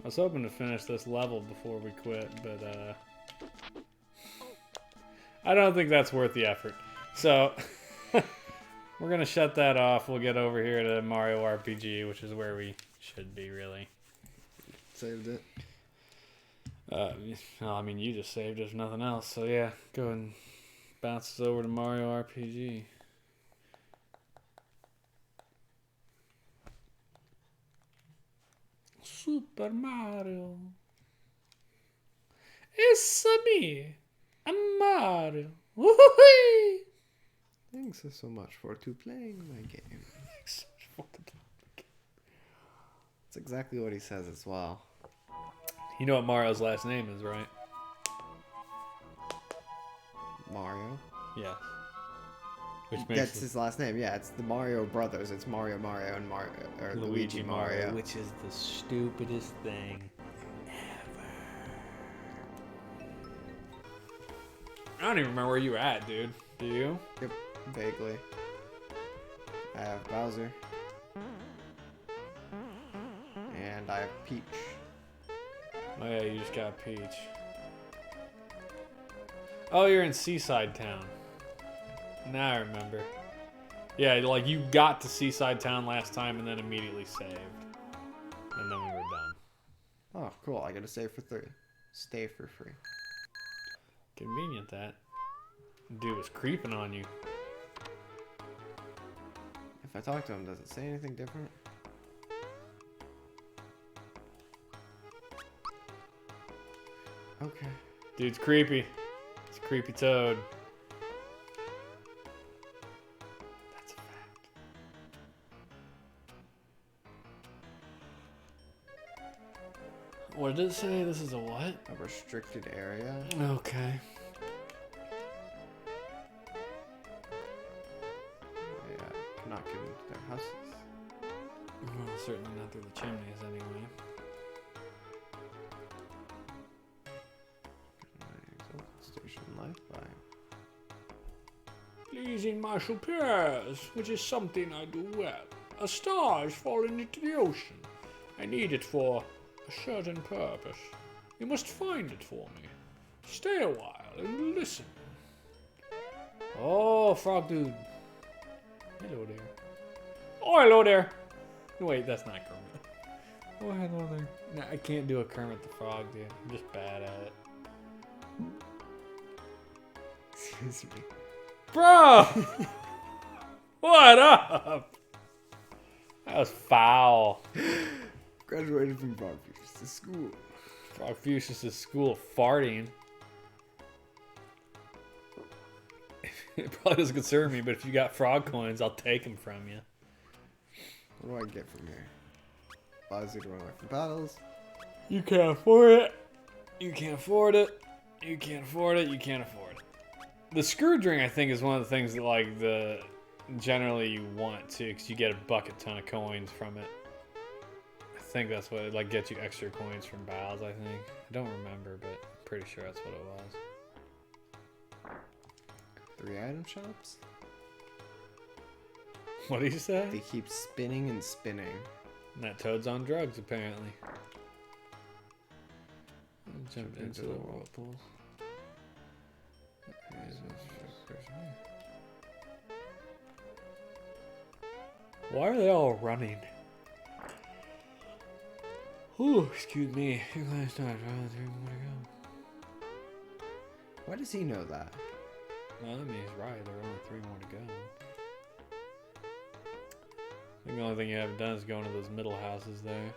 I was hoping to finish this level before we quit, but I don't think that's worth the effort. So we're gonna shut that off. We'll get over here to Mario RPG, which is where we should be, really. Saved it. Well, I mean, you just saved if nothing else. So yeah, go ahead and bounce us over to Mario RPG. Super Mario. It's me, I'm Mario. Woo-hoo-hee! Thanks so much for playing my game. That's exactly what he says as well. You know what Mario's last name is, right? Mario? Yes. Which makes That's his last name. Yeah, it's the Mario brothers. It's Mario and Mario, or Luigi Mario. which is the stupidest thing ever. I don't even remember where you were at, dude. Do you? Yep, vaguely. I have Bowser. And I have Peach. Oh yeah, you just got Peach. Oh, you're in Seaside Town. Now I remember. Yeah, like you got to Seaside Town last time and then immediately saved. And then we were done. Oh, cool. I get to save for 3. Stay for free. Convenient that. Dude was creeping on you. If I talk to him, does it say anything different? Okay. Dude's creepy. It's a creepy toad. That's a fact. What did it say? This is a what? A restricted area. Okay. I cannot get into their houses. Well, certainly not through the chimneys anyway. Station Liveplay. Pleasing martial pears, which is something I do well. A star is fallen into the ocean. I need it for a certain purpose. You must find it for me. Stay a while and listen. Oh, frog dude. Hello there. Oh, hello there. Wait, that's not Kermit. Oh, hello there. No, I can't do a Kermit the Frog, dude. I'm just bad at it. Excuse me. Bro! What up? That was foul. Graduated from Frogfucius school. Frogfucius' school of farting. It probably doesn't concern me, but if you got frog coins, I'll take them from you. What do I get from here? Allows you to run away from battles. You can't afford it. You can't afford it. You can't afford it. You can't afford it. The screwed ring, I think, is one of the things that, like, generally you want to, because you get a bucket ton of coins from it. I think that's what it, like, gets you extra coins from battles, I think. I don't remember, but I'm pretty sure that's what it was. 3 item shops? What did you say? They keep spinning and spinning. And that toad's on drugs, apparently. Jump into the whirlpool. Why are they all running? Ooh, excuse me. Your last time, 3 more to go. Why does he know that? Well, I mean, he's right. There are only 3 more to go. I think the only thing you haven't done is go into those middle houses there.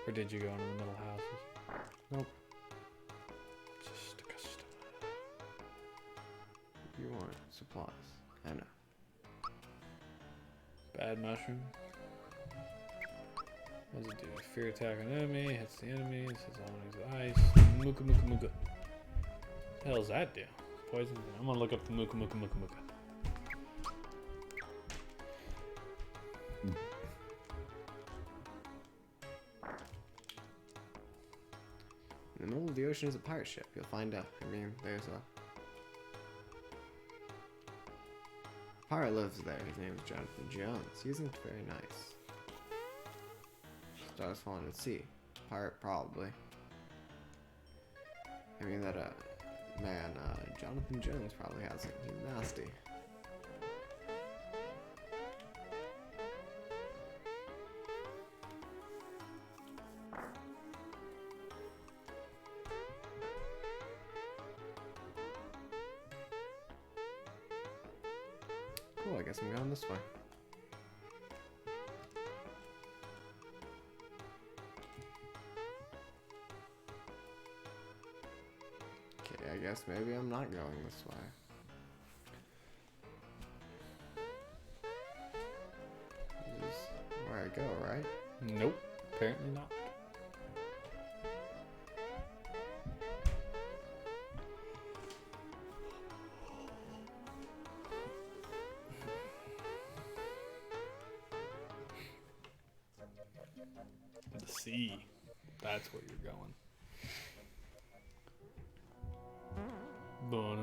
Or did you go into the middle houses? Nope. Just a custom. You want supplies. I know. Bad mushroom. What does it do? Fear attack on enemy, hits the enemies, hits all enemies with ice. Muka muka muka. What the hell does that do? Poison? I'm gonna look up the muka muka muka muka. In the middle of the ocean is a pirate ship. You'll find out. I mean, there's a pirate lives there. His name is Jonathan Jones. He isn't very nice. So I just wanted to see. Pirate, probably. I mean, that, man, Jonathan Jones probably has it. He's nasty. Cool, I guess I'm going this way. Okay, I guess maybe I'm not going this way. to go, right? Nope, apparently not. The sea. That's where you're going. Well,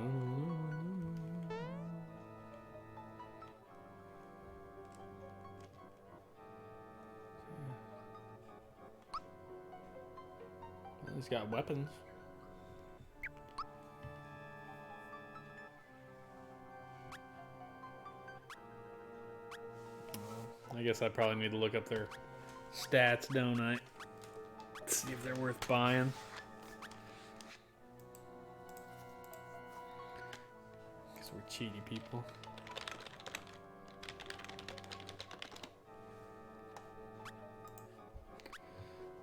he's got weapons. I guess I probably need to look up their stats, don't I? See if they're worth buying. Guess we're cheaty people.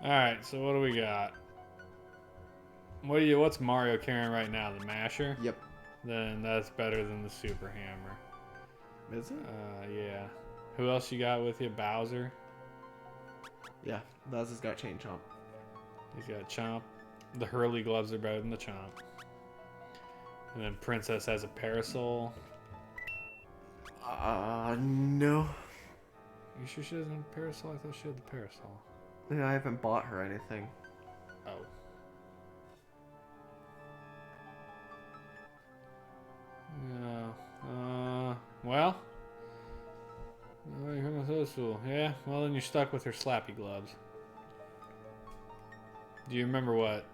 Alright, so what do we got? What's Mario carrying right now? The masher? Yep. Then that's better than the super hammer. Is it? Yeah. Who else you got with you? Bowser? Yeah, Bowser's got Chain Chomp. He's got Chomp. The Hurley gloves are better than the Chomp. And then Princess has a parasol. No. You sure she doesn't have a parasol? I thought she had the parasol. Yeah, I haven't bought her anything. Oh. Yeah. Well. Yeah, well then you're stuck with her slappy gloves. Do you remember what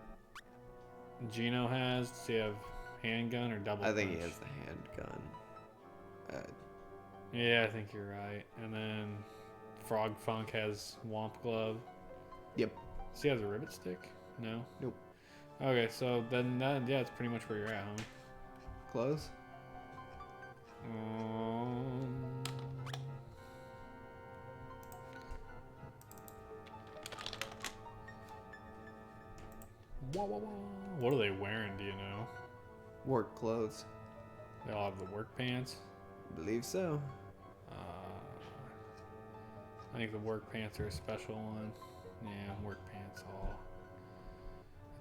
Gino has? Does he have handgun or double punch? I think he has the handgun. Yeah, I think you're right. And then Frog Funk has Womp Glove. Yep. Does he have a ribbit stick? No? Nope. Okay, so then yeah, it's pretty much where you're at, homie. Close? What are they wearing, do you know? Work clothes. They all have the work pants? Believe so. I think the work pants are a special one. Yeah, work pants all.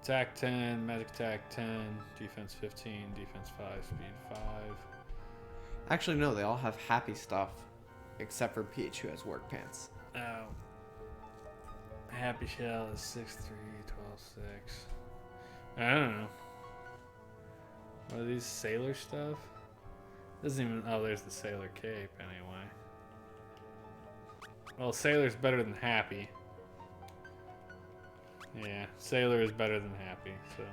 Attack 10, magic attack 10, defense 15, defense 5, speed 5. Actually, no, they all have happy stuff. Except for Peach, who has work pants. Oh. Happy Shell is 6'3", 12'6". I don't know. What are these sailor stuff? Doesn't even. Oh, there's the sailor cape anyway. Well, sailor's better than happy. Yeah, sailor is better than happy. So.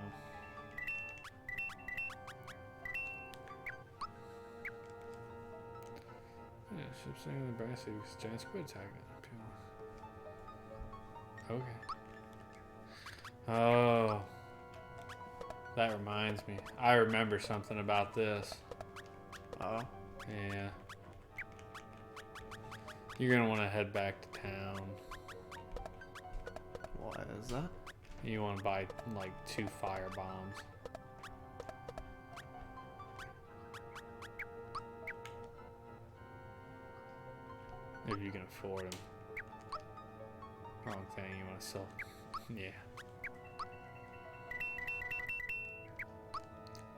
Yeah, ship sinking the brass use giant squid attack. Okay. Oh. That reminds me. I remember something about this. Oh. Yeah. You're gonna want to head back to town. What is that? You want to buy like 2 fire bombs. If you can afford them. Wrong thing. You want to sell. Yeah.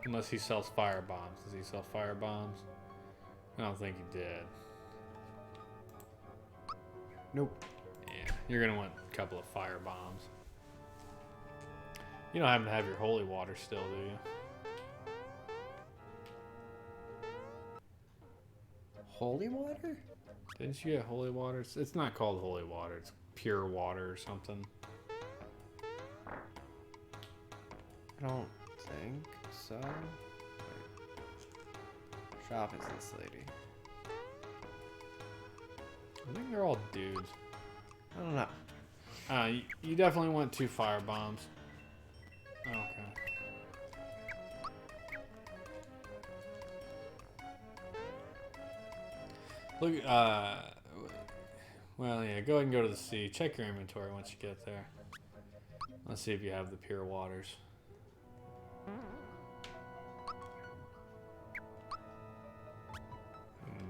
Unless he sells fire bombs. Does he sell fire bombs? I don't think he did. Nope. Yeah, you're gonna want a couple of fire bombs. You don't happen to have your holy water still, do you? Holy water? Didn't you get holy water? It's not called holy water. It's pure water or something. I don't think so. Wait. Shop is this lady. I think they're all dudes. I don't know. You definitely want 2 fire bombs. Okay. Look, well, yeah, go ahead and go to the sea. Check your inventory once you get there. Let's see if you have the pure waters.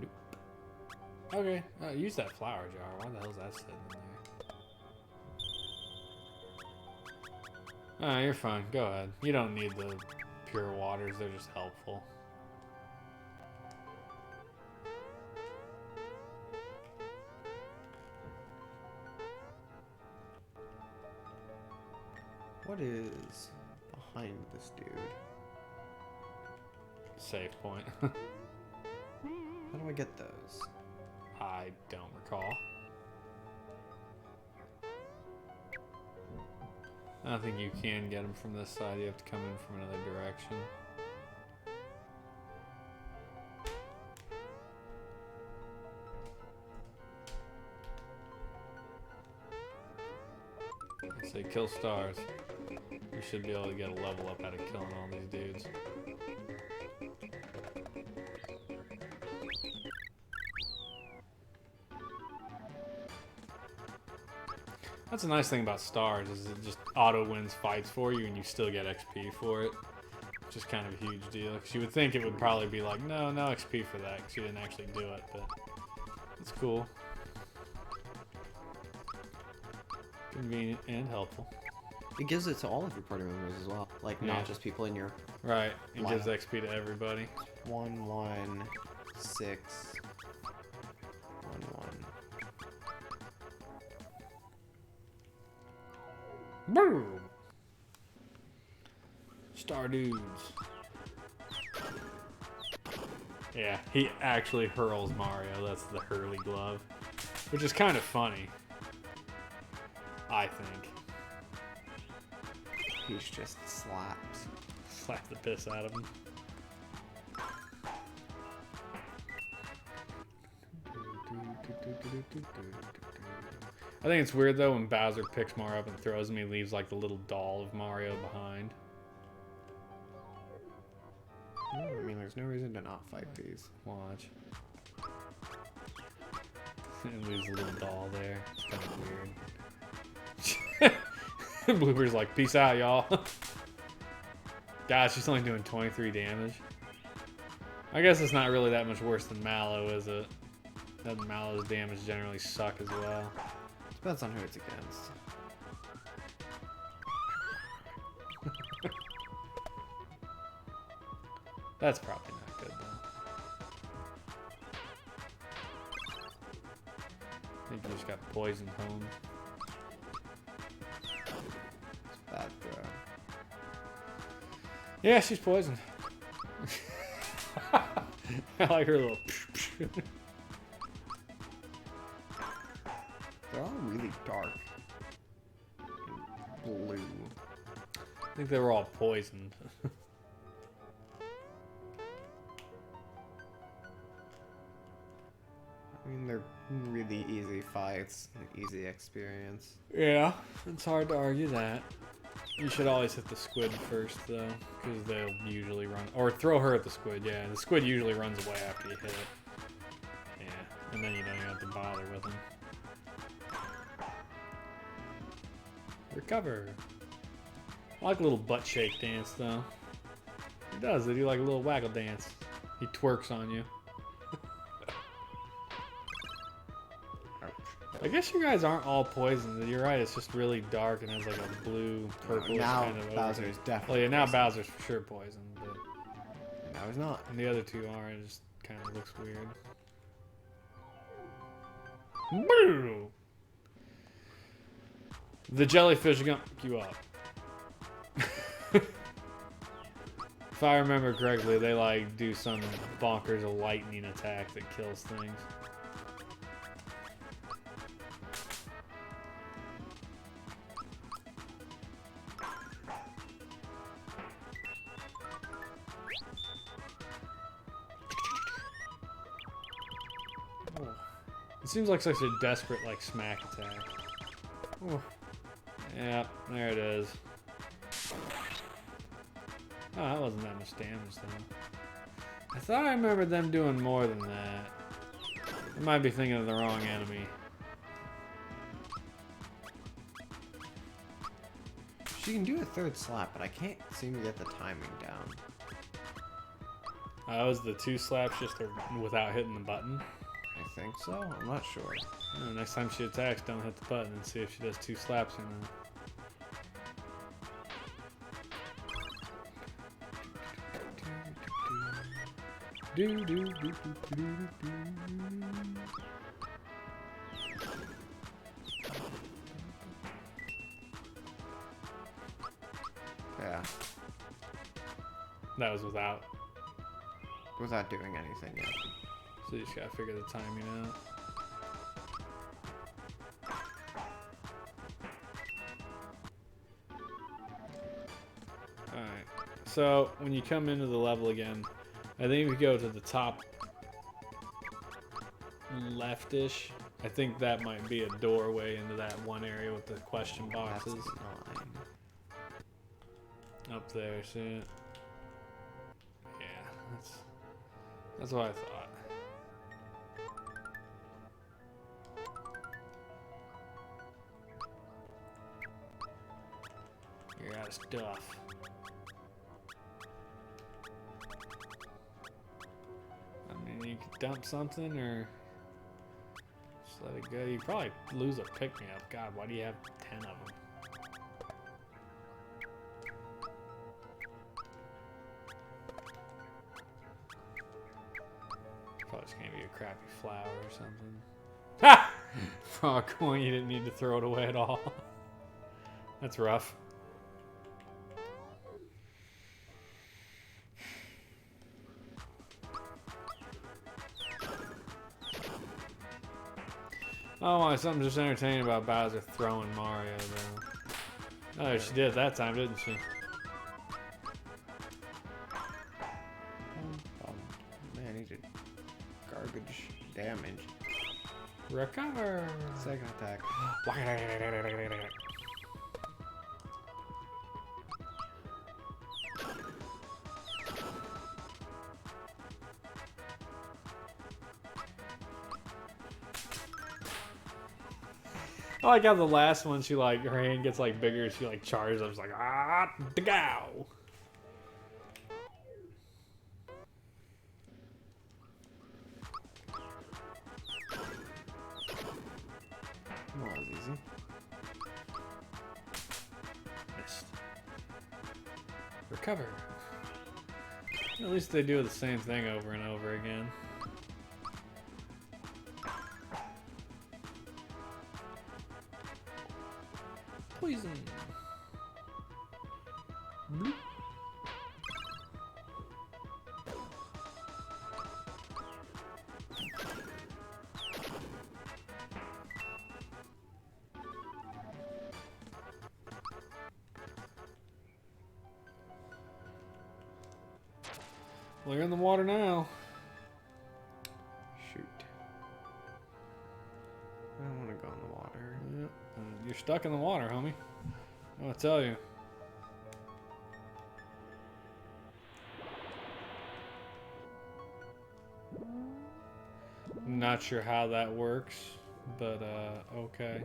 Nope. Okay, use that flower jar. Why the hell's that sitting in there? You're fine. Go ahead. You don't need the pure waters. They're just helpful. What is behind this dude? Save point. How do I get those? I don't recall. I don't think you can get them from this side. You have to come in from another direction. Say kill stars. You should be able to get a level up out of killing all these dudes. That's a nice thing about stars, is it just auto wins fights for you and you still get XP for it. Which is kind of a huge deal, because you would think it would probably be like, no XP for that, because you didn't actually do it, but it's cool. Convenient and helpful. It gives it to all of your party members as well. Like, not just people in your... Right, it gives XP to everybody. 1, 1, 6, 1, 1. Boom! Star dudes. Yeah, he actually hurls Mario. That's the Hurley glove. Which is kind of funny. I think. He's just slaps. Slap the piss out of him. I think it's weird though when Bowser picks Mario up and throws him, he leaves like the little doll of Mario behind. I mean, there's no reason to not fight these. Watch. And leaves a little doll there. It's kind of weird. Blooper's like, peace out, y'all. Gosh, she's only doing 23 damage. I guess it's not really that much worse than Mallow, is it? Doesn't Mallow's damage generally suck as well? Depends on who it's against. That's probably not good, though. I think you just got poisoned home. It's bad throw. Yeah, she's poisoned. I like her little... They're all really dark. And blue. I think they were all poisoned. I mean, they're really easy fights, like easy experience. Yeah, it's hard to argue that. You should always hit the squid first, though, because they'll usually run... Or throw her at the squid, yeah. The squid usually runs away after you hit it. Yeah, and then you don't even have to bother with them. Recover. I like a little butt shake dance, though. He does. They do like a little waggle dance. He twerks on you. I guess you guys aren't all poisoned. You're right. It's just really dark and has like a blue, purplish kind of. Bowser is definitely. Well, yeah, now poisoned. Bowser's for sure poisoned, but No, he's not. and the other two are. It just kind of looks weird. Boo! The jellyfish are gonna pick you up. If I remember correctly, they like do some bonkers lightning attack that kills things. It seems like such a desperate, like, smack attack. Oh. Yeah, there it is. Oh, that wasn't that much damage, though. I thought I remembered them doing more than that. I might be thinking of the wrong enemy. She can do a third slap, but I can't seem to get the timing down. That was the two slaps just without hitting the button. I think so. I'm not sure. Next time she attacks, don't hit the button and see if she does 2 slaps or not. Yeah. That was without. Without doing anything yet. So you just gotta figure the timing out. Alright. So when you come into the level again, I think if you go to the top leftish, I think that might be a doorway into that one area with the question boxes. That's annoying. Up there, see it? Yeah, that's what I thought. You're out of stuff. I mean, you could dump something or just let it go. You probably lose a pick-me-up. God, why do you have 10 of them? Probably just gonna be a crappy flower or something. Ha! Frog coin, you didn't need to throw it away at all. That's rough. Oh, something just entertaining about Bowser throwing Mario, though. Oh, she did that time, didn't she? Man, he did garbage damage. Recover! Second attack. I like how the last one, she like, her hand gets like bigger, she like charges up, it's like, ah, da-gow! Well, that was easy. Missed. Recover. At least they do the same thing over and over again. Poison. Bloop. Well, you're in the water now. Shoot. I don't want to go in the water. Yep. You're stuck in the water, homie. I want to tell you. Not sure how that works, but okay.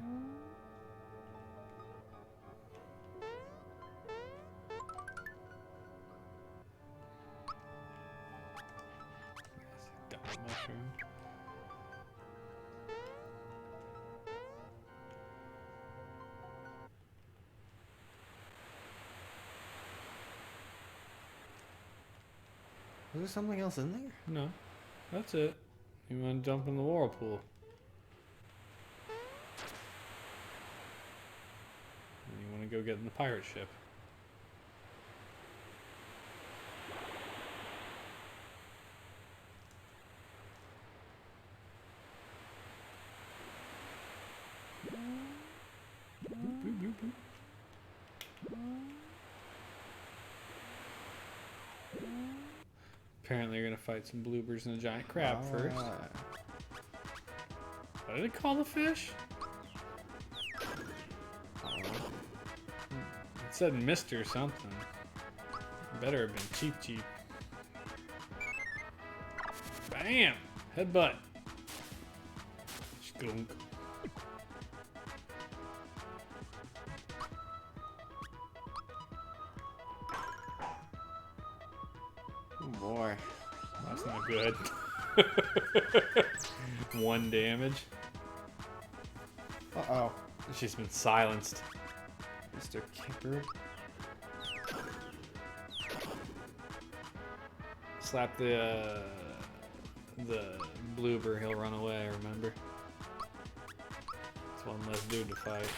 Dumb mushroom. Was there something else in there? No, that's it. You want to jump in the whirlpool. And you want to go get in the pirate ship. Boop, boop, boop, boop. Apparently, you're gonna fight some bloopers and a giant crab first. What did it call the fish? It said Mr. something. Better have been Cheap Cheap. Bam! Headbutt. Skunk. Oh boy. That's not good. One damage. Uh-oh. She's been silenced. Mr. Kipper. Slap the bloober, he'll run away, remember? It's one less dude to fight.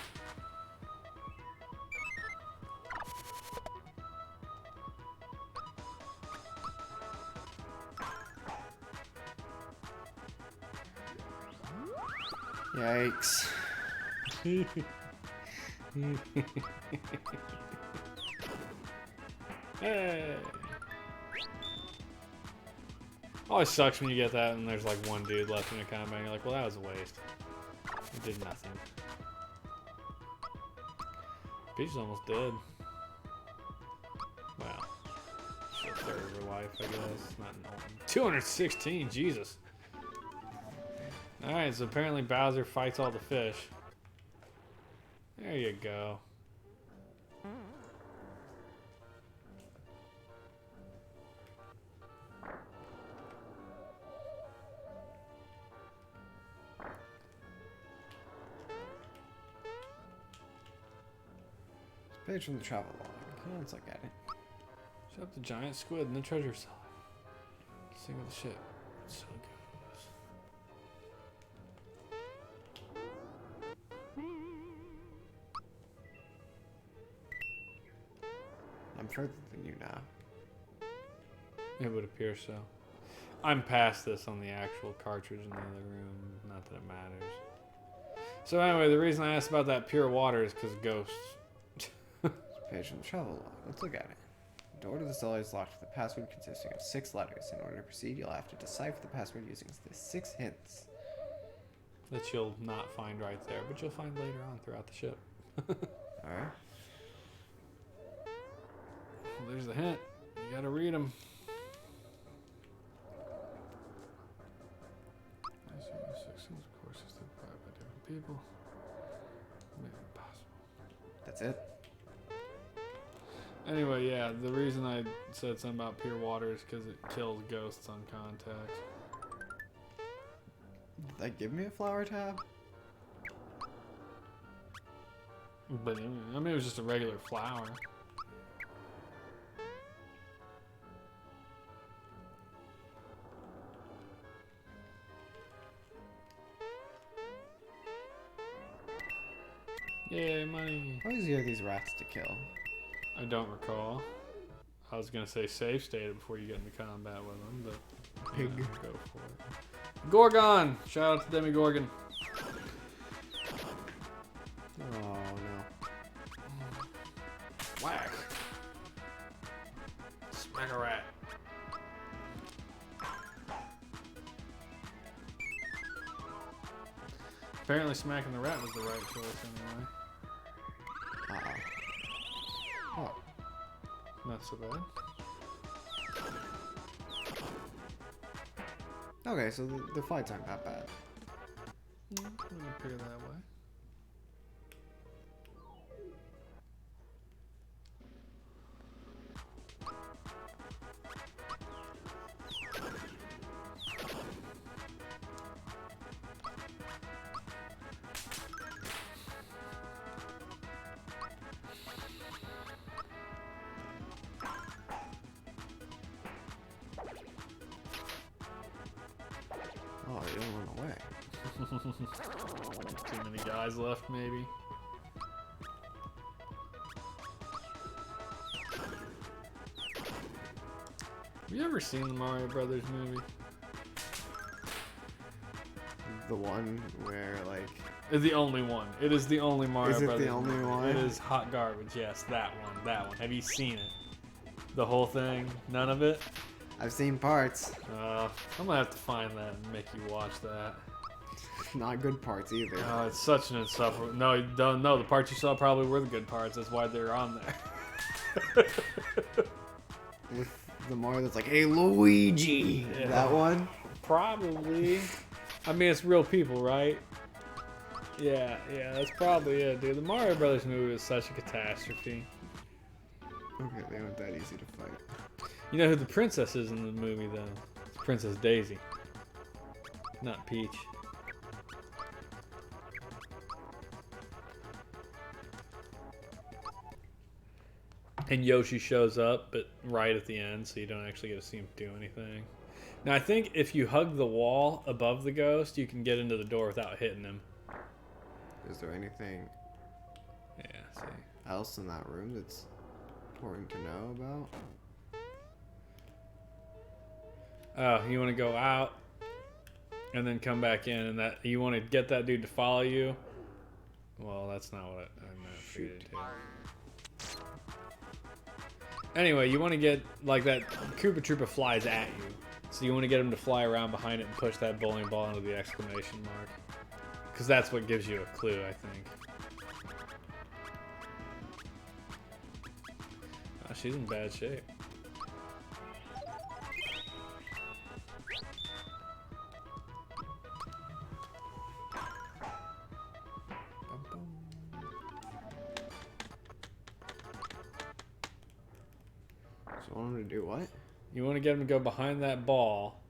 Yikes. Hey! Always sucks when you get that and there's like one dude left in the combat and you're like, well, that was a waste. It did nothing. Peach is almost dead. Wow. She's a third of her life, I guess. Not normal. 216, Jesus. Alright, so apparently Bowser fights all the fish. There you go. Page from the travel log. Okay, let's look at it. Shut up the giant squid and the treasure side. Sing of the ship. So it goes. I'm further than you now. It would appear so. I'm past this on the actual cartridge in the other room. Not that it matters. So anyway, the reason I asked about that pure water is because ghosts. Page from the travel log. Let's look at it. The door to the cellar is locked with a password consisting of 6 letters. In order to proceed, you'll have to decipher the password using the 6 hints. That you'll not find right there, but you'll find later on throughout the ship. Alright. Well, there's the hint. You gotta read them. Of course, it's provided by different people. Maybe impossible. That's it. Anyway, yeah, the reason I said something about pure water is because it kills ghosts on contact. Did that give me a flower tab? But I mean, it was just a regular flower. Yay, money. How easy are these rats to kill? I don't recall. I was gonna say save state it before you get into combat with them, but Pig. yeah, go for it. Gorgon! Shout out to Demi Gorgon. Oh no. Whack! Smack a rat. Apparently smacking the rat was the right choice anyway. Oh. Not so bad. Okay, so the fights aren't that bad. It doesn't appear that way. Oh, you don't run away. Too many guys left, maybe. Have you ever seen the Mario Brothers movie? The one where, like... It's the only one. It is the only Mario Is it Brothers the only movie. one? It is hot garbage. Yes, that one. That one. Have you seen it? The whole thing? None of it? I've seen parts. I'm gonna have to find that and make you watch that. Not good parts either. Oh, it's such an insufferable. No, you don't know. The parts you saw probably were the good parts. That's why they're on there. With the Mario that's like, hey, Luigi! Yeah. That one? Probably. I mean, it's real people, right? Yeah, that's probably it, dude. The Mario Brothers movie was such a catastrophe. Okay, they aren't that easy to fight. You know who the princess is in the movie, though? It's Princess Daisy. Not Peach. And Yoshi shows up, but right at the end, so you don't actually get to see him do anything. Now, I think if you hug the wall above the ghost, you can get into the door without hitting him. Is there anything Yeah, see. else in that room that's important to know about? Oh, you want to go out and then come back in, and that you want to get that dude to follow you? Well, that's not what I meant for you to do. Anyway, you want to get, like, that Koopa Troopa flies at you. So you want to get him to fly around behind it and push that bowling ball into the exclamation mark. Because that's what gives you a clue, I think. Oh, she's in bad shape. So I want him to do what? You want to get him to go behind that ball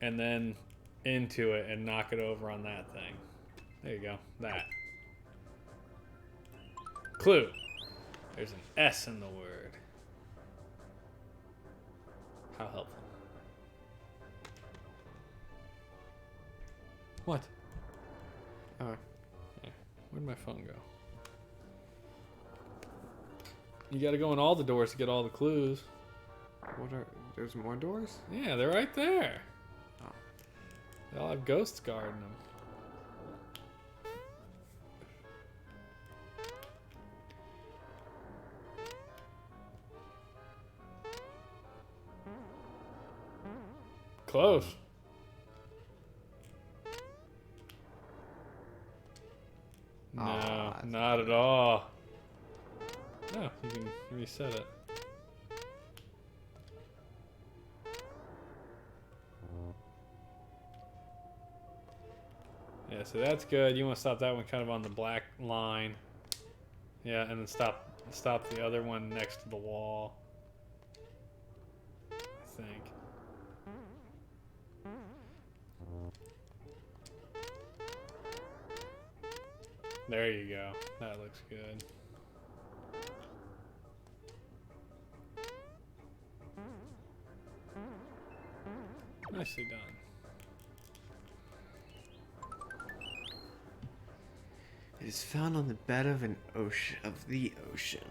and then into it and knock it over on that thing. There you go. That. Clue. There's an S in the word. How helpful. What? Oh. Yeah. Where'd my phone go? You gotta go in all the doors to get all the clues. What are... There's more doors? Yeah, they're right there. Oh. They all have ghosts guarding them. Close. No, Aw, not at all. No, you can reset it. Yeah, so that's good. You want to stop that one kind of on the black line. Yeah, and then stop the other one next to the wall. I think. There you go. That looks good. Nicely done. It is found on the bed of an ocean, the ocean.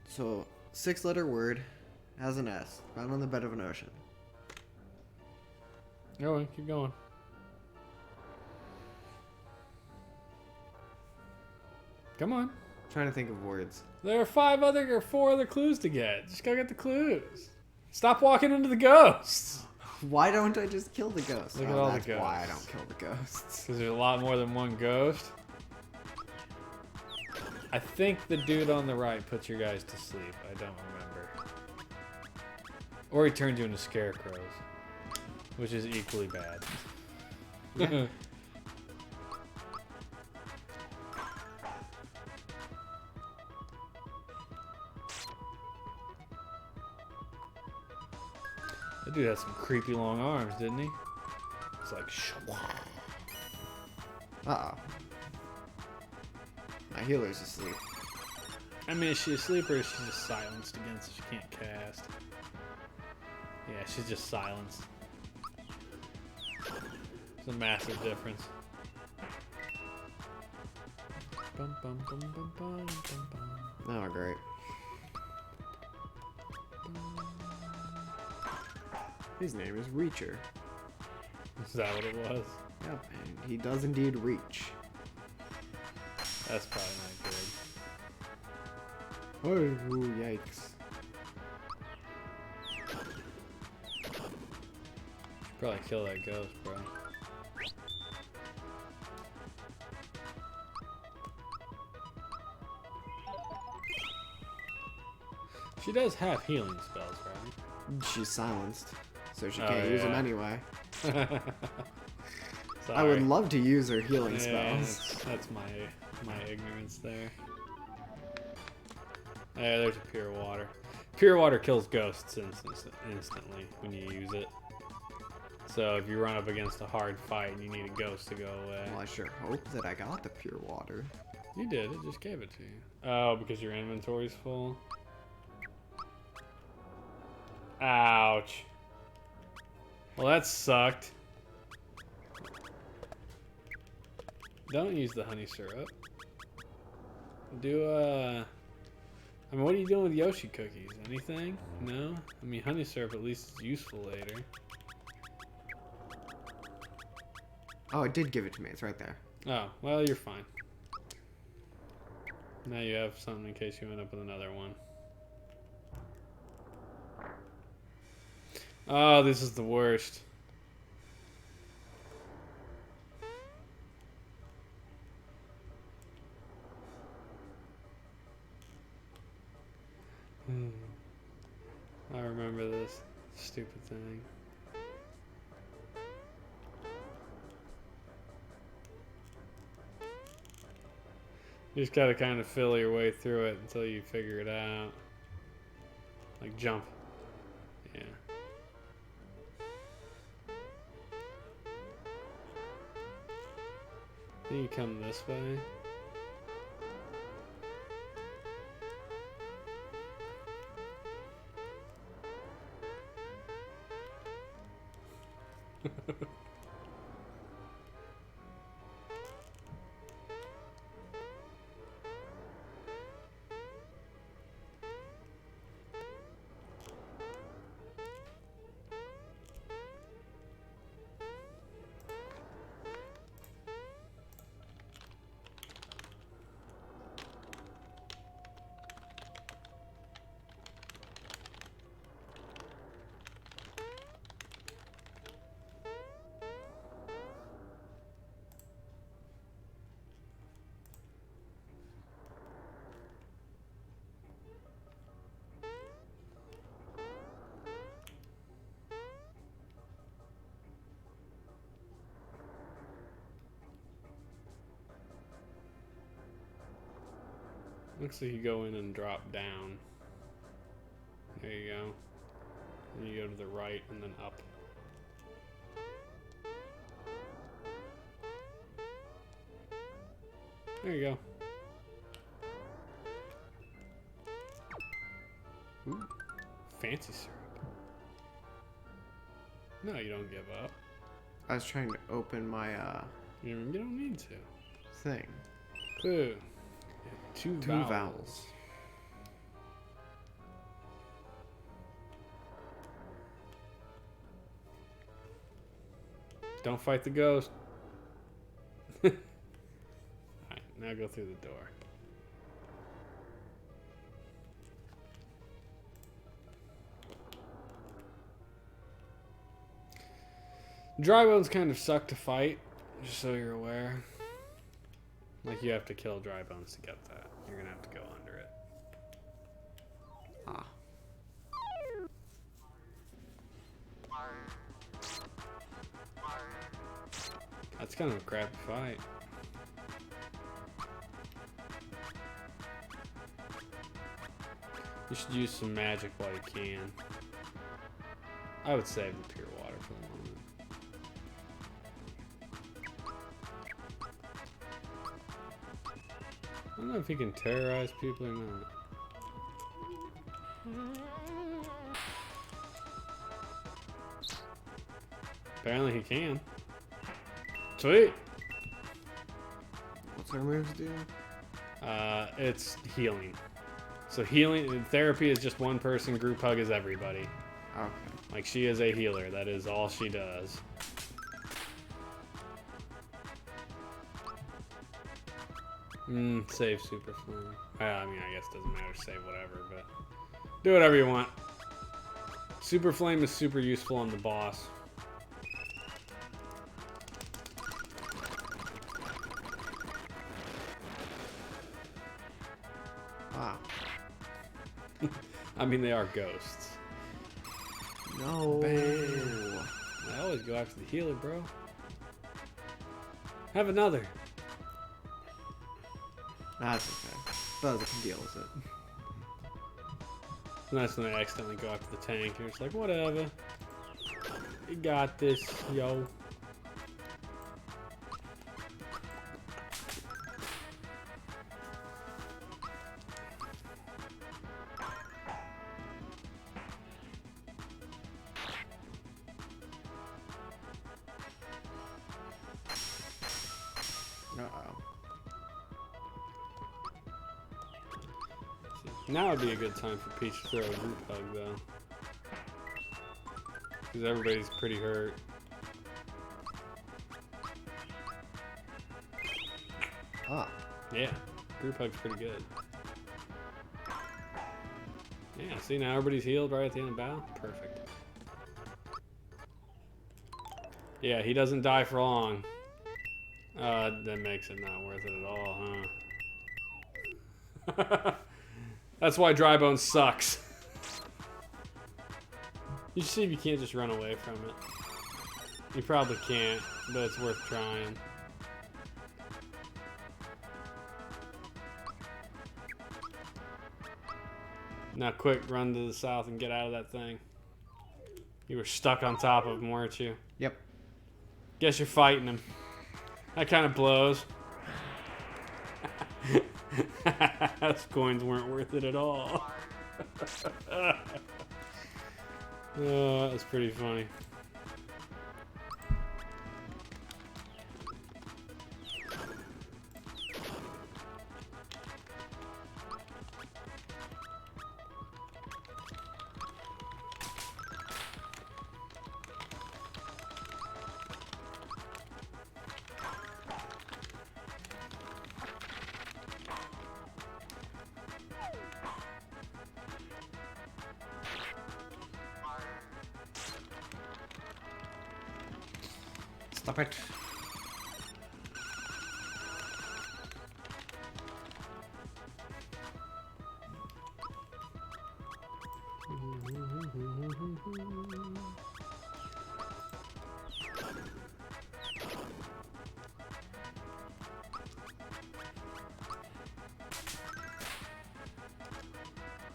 So, 6-letter word has an S. Found on the bed of an ocean. Go on, keep going. Come on. Trying to think of words. There are 4 other clues to get. Just go get the clues. Stop walking into the ghosts. Why don't I just kill the ghost? Look at all the that's why I ghosts. don't kill the ghosts. Because there's a lot more than one ghost. I think the dude on the right puts your guys to sleep. I don't remember. Or he turns you into scarecrows. Which is equally bad. Yeah. That dude has some creepy long arms, didn't he? It's like, Uh-oh. My healer's asleep. I mean, is she asleep or is she just silenced again so she can't cast? Yeah, she's just silenced. It's a massive difference. Bum, bum, bum, bum, bum, bum, bum. Oh, great. His name is Reacher. Is that what it was? Yep, and he does indeed reach. That's probably not good. Oh, yikes. Probably kill that ghost, bro. She does have healing spells, right? She's silenced, so she Oh, can't use them yeah. anyway. Sorry. I would love to use her healing Yeah, spells. that's my ignorance there. Yeah, there's a pure water. Pure water kills ghosts instantly when you use it. So if you run up against a hard fight and you need a ghost to go away. Well, I sure hope that I got the pure water. You did, it just gave it to you. Oh, because your inventory's full? Ouch. Well, that sucked. Don't use the honey syrup. Do, I mean, what are you doing with Yoshi cookies? Anything? No? I mean, honey syrup at least is useful later. Oh, it did give it to me. It's right there. Oh, well, you're fine. Now you have something in case you end up with another one. Oh, this is the worst. I remember this stupid thing. You just gotta kind of feel your way through it until you figure it out. Like jump. Yeah. Then you come this way. Looks like you go in and drop down. There you go. And you go to the right and then up. There you go. Ooh, fancy syrup. No, you don't give up. I was trying to open my You don't need to. thing. Clue. Two vowels. Don't fight the ghost. Alright, now go through the door. Dry bones kind of suck to fight, just so you're aware. Like, you have to kill dry bones to get that. You're gonna have to go under it. Ah. That's kind of a crappy fight. You should use some magic while you can. I would save the pure water for the moment. I don't know if he can terrorize people or not. Apparently he can. Sweet! What's our moves do? It's healing. So healing, therapy is just one person, group hug is everybody. Okay. Like, she is a healer, that is all she does. Save super flame. I mean, I guess it doesn't matter, save whatever, but do whatever you want. Super flame is super useful on the boss. Ah. I mean, they are ghosts. No. Bam. I always go after the healer, bro. Have another. That's okay. Those can deal with it. And that's when I accidentally go after the tank. You're just like, whatever. You got this, yo. Uh-oh. Now would be a good time for Peach to throw a group hug, though. Because everybody's pretty hurt. Ah. Yeah, group hug's pretty good. Yeah, see, now everybody's healed right at the end of battle. Perfect. Yeah, he doesn't die for long. That makes it not worth it at all, huh? That's why Dry Bones sucks. You should see if you can't just run away from it. You probably can't, but it's worth trying. Now quick, run to the south and get out of that thing. You were stuck on top of him, weren't you? Yep. Guess you're fighting him. That kind of blows. Those coins weren't worth it at all. Oh, that was pretty funny. Stop it.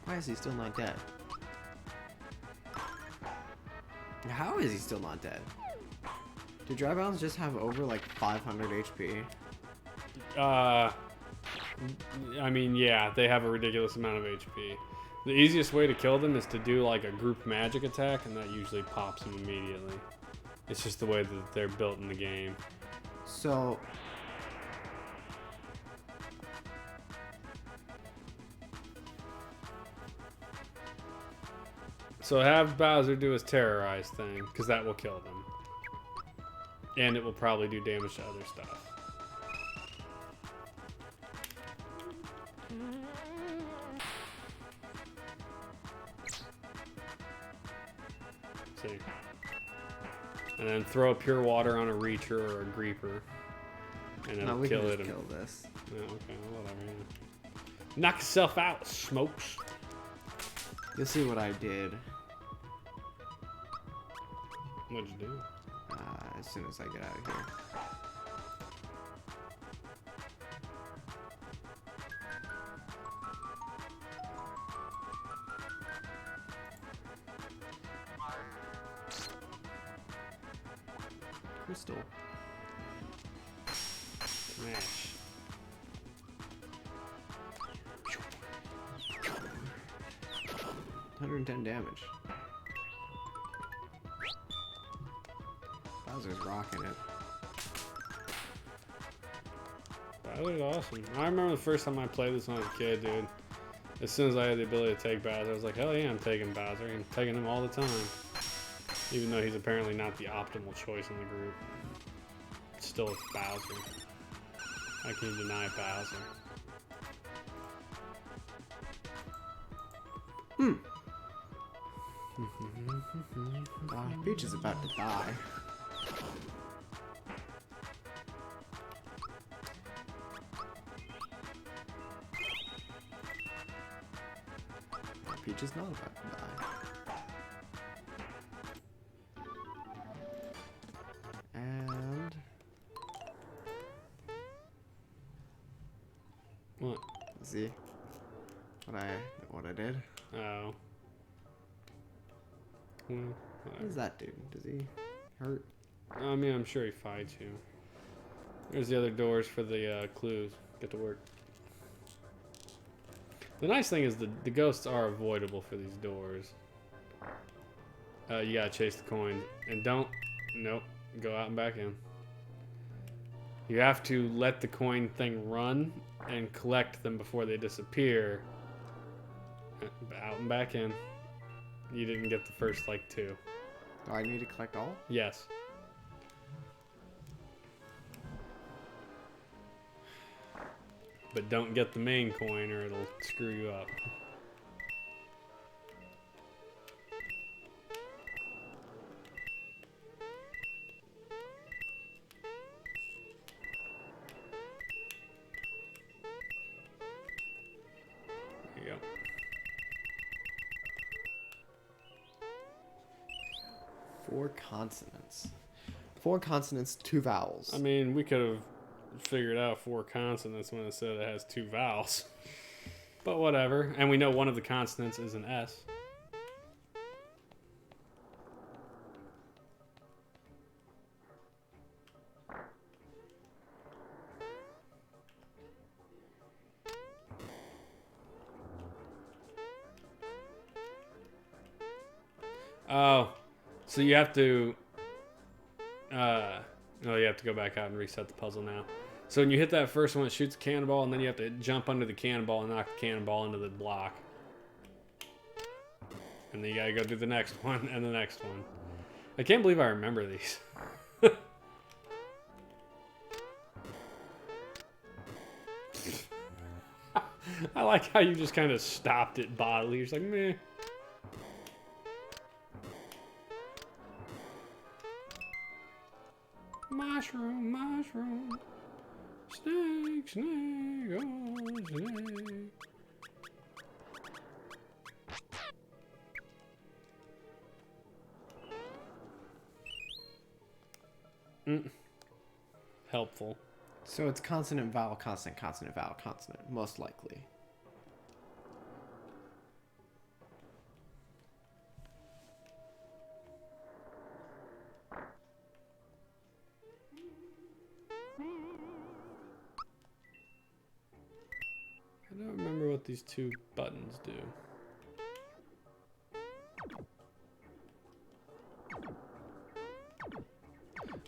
Why is he still not dead? How is he still not dead? Do Dry Bones just have over like 500 HP? I mean, yeah, they have a ridiculous amount of HP. The easiest way to kill them is to do like a group magic attack, and that usually pops them immediately. It's just the way that they're built in the game. So... So have Bowser do his terrorize thing, because that will kill them. And it will probably do damage to other stuff. See. And then throw pure water on a Reacher or a Greeper. And then we kill can it. just kill this. Yeah, okay, well, whatever. Yeah. Knock yourself out, smokes. You'll see what I did. What'd you do? As soon as I get out of here. Crystal. Smash. 110 damage. Bowser's rocking it. That was awesome. I remember the first time I played this when I was a kid, dude. As soon as I had the ability to take Bowser, I was like, hell yeah, I'm taking Bowser. And taking him all the time. Even though he's apparently not the optimal choice in the group. Still, it's Bowser. How can you deny Bowser? Peach is about to die. Peach is not about to die. And What? see what I did. Oh. Hmm. What does that do? Does he hurt? I mean, I'm sure he fights you. There's the other doors for the clues. Get to work. The nice thing is the ghosts are avoidable for these doors. You gotta chase the coins. And don't... Nope. Go out and back in. You have to let the coin thing run and collect them before they disappear. Out and back in. You didn't get the first, like, 2. Do I need to collect all? Yes. But don't get the main coin or it'll screw you up. There you go. Four consonants. 4 consonants, 2 vowels. I mean, we could have figured out 4 consonants when it said it has 2 vowels. But whatever. And we know one of the consonants is an S. Oh, so you have to... Oh, you have to go back out and reset the puzzle now. So when you hit that first one, it shoots a cannonball, and then you have to jump under the cannonball and knock the cannonball into the block. And then you gotta go do the next one and the next one. I can't believe I remember these. I like how you just kind of stopped it bodily. You're just like, meh. Mushroom, mushroom. Snake, snake, oh, snake. Helpful. So it's consonant, vowel, consonant, consonant, vowel, consonant, most likely. I don't remember what these 2 buttons do.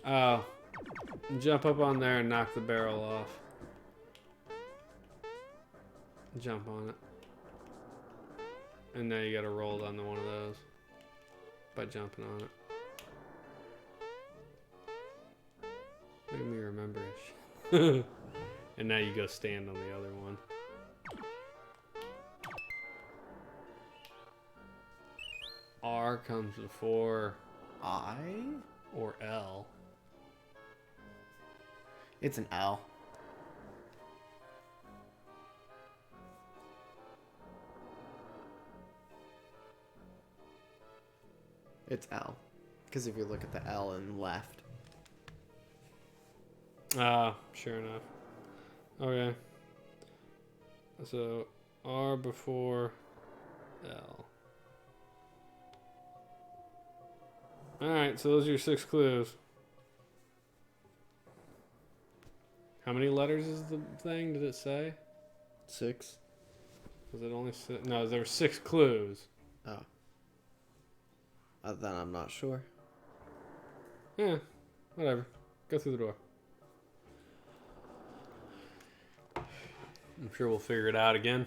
Oh. Jump up on there and knock the barrel off. Jump on it. And now you gotta roll onto one of those by jumping on it. Look at me remember it. And now you go stand on the other one. R comes before I? or L. It's an L. It's L. Because if you look at the L and left. Sure enough. Okay. So, R before L. Alright, so those are your 6 clues. How many letters is the thing? Did it say? 6. Was it only 6? No, there were 6 clues. Oh. Then I'm not sure. Yeah, whatever. Go through the door. I'm sure we'll figure it out again.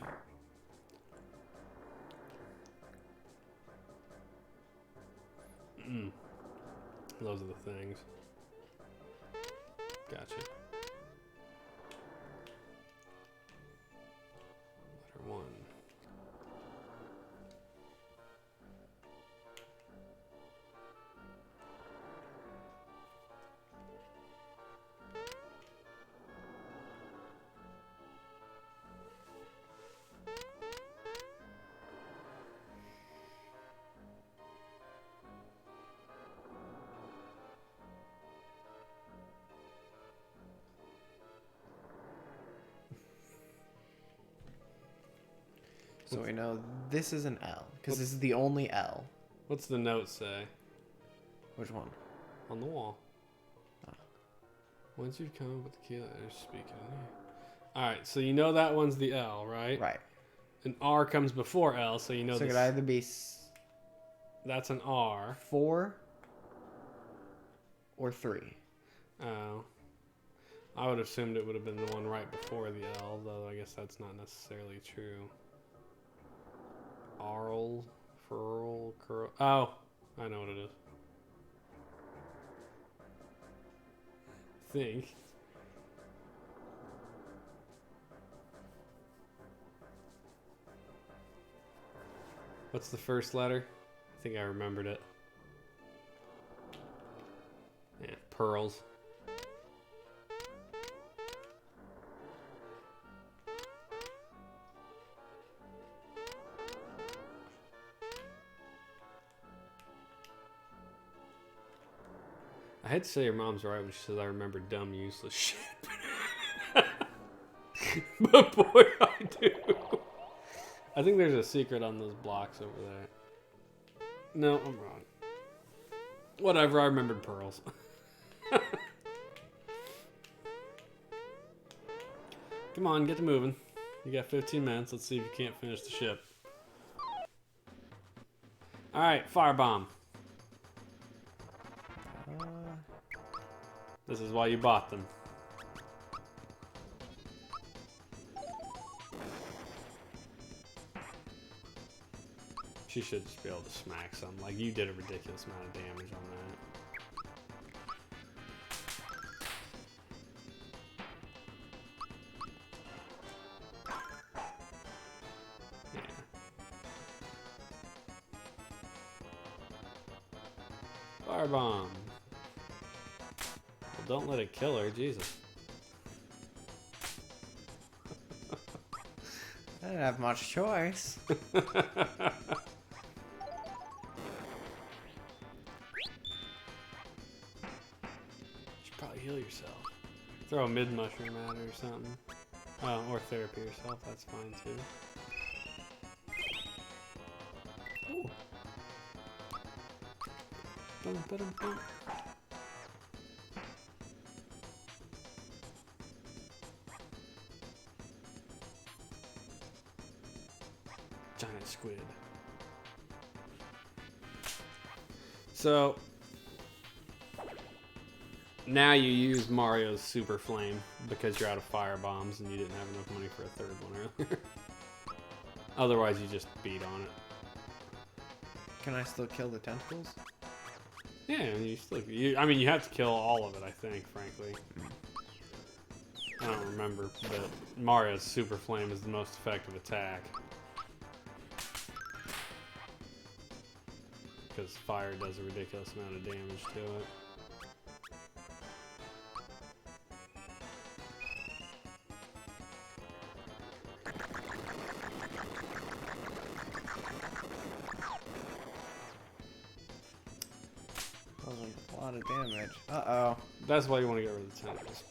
Those are the things. Gotcha. Letter 1. So we know this is an L. Because this is the only L. What's the note say? Which one? On the wall. Oh. Once you've come up with the key letters, speak it in here. Alright, so you know that one's the L, right? Right. An R comes before L, so you know So it this. could either be That's an R. 4 or 3. Oh. I would have assumed it would have been the one right before the L, though I guess that's not necessarily true. Arl, furl, curl. Oh, I know what it is. Think. What's the first letter? I think I remembered it. Yeah, pearls. I had to say your mom's right when she says I remember dumb, useless shit. But boy, I do. I think there's a secret on those blocks over there. No, I'm wrong. Whatever, I remembered pearls. Come on, get to moving. You got 15 minutes. Let's see if you can't finish the ship. Alright, firebomb. This is why you bought them. She should just be able to smack some. Like, you did a ridiculous amount of damage on that. Yeah. Firebomb. Well, don't let it kill her, Jesus. I didn't have much choice. Probably heal yourself. Throw a mid mushroom at her or something. Or therapy yourself, that's fine too. Ooh. Boom, boom, boom. Giant squid. So now you use Mario's super flame because you're out of fire bombs and you didn't have enough money for a third one earlier. Otherwise you just beat on it. Can I still kill the tentacles? Yeah, you still. I mean, you have to kill all of it. I think, frankly. I don't remember, but Mario's super flame is the most effective attack because fire does a ridiculous amount of damage to it. A lot of damage. Uh-oh. That's why you want to get rid of the tentacles.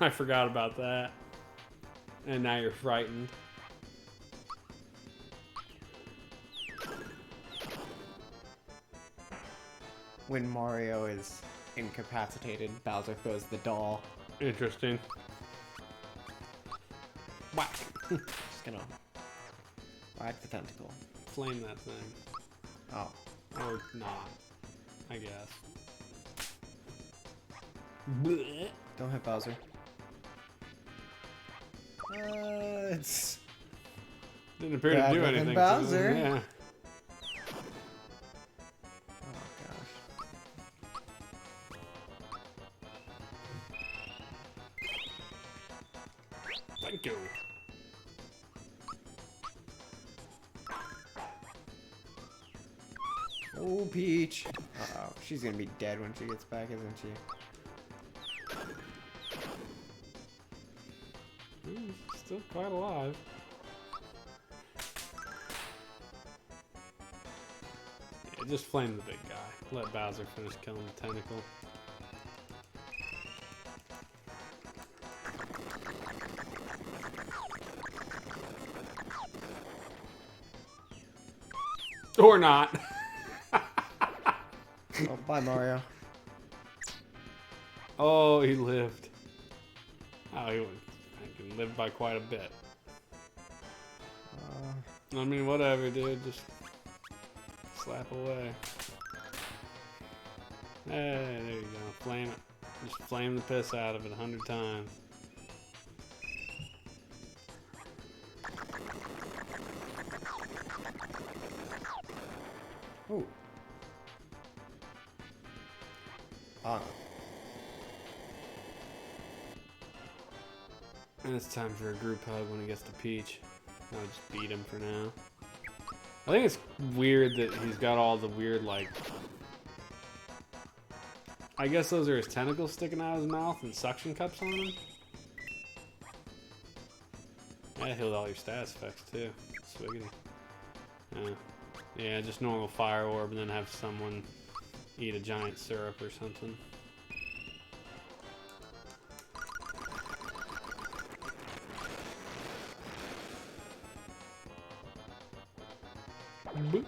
I forgot about that. And now you're frightened. When Mario is incapacitated, Bowser throws the doll. Interesting. Whack. Just gonna whack the tentacle. Flame that thing. Oh. Or not, I guess. Blech. Don't hit Bowser. It's Didn't appear to do anything. Bowser. Yeah. Oh gosh. Thank you. Oh, Peach. Uh-oh. She's gonna be dead when she gets back, isn't she? Still quite alive. Yeah, just flame the big guy. Let Bowser finish killing the tentacle. Or not. Oh, bye, Mario. Oh, he lived. Oh, I can live by quite a bit. I mean, whatever, dude. Just slap away. Hey, there you go. Flame it. Just flame the piss out of it 100 times. Ooh. Ah. And it's time for a group hug when he gets to Peach. I'll just beat him for now. I think it's weird that he's got all the weird, like... I guess those are his tentacles sticking out of his mouth and suction cups on him. That healed all your status effects, too. Swiggity. Yeah, just normal fire orb and then have someone eat a giant syrup or something. Boop.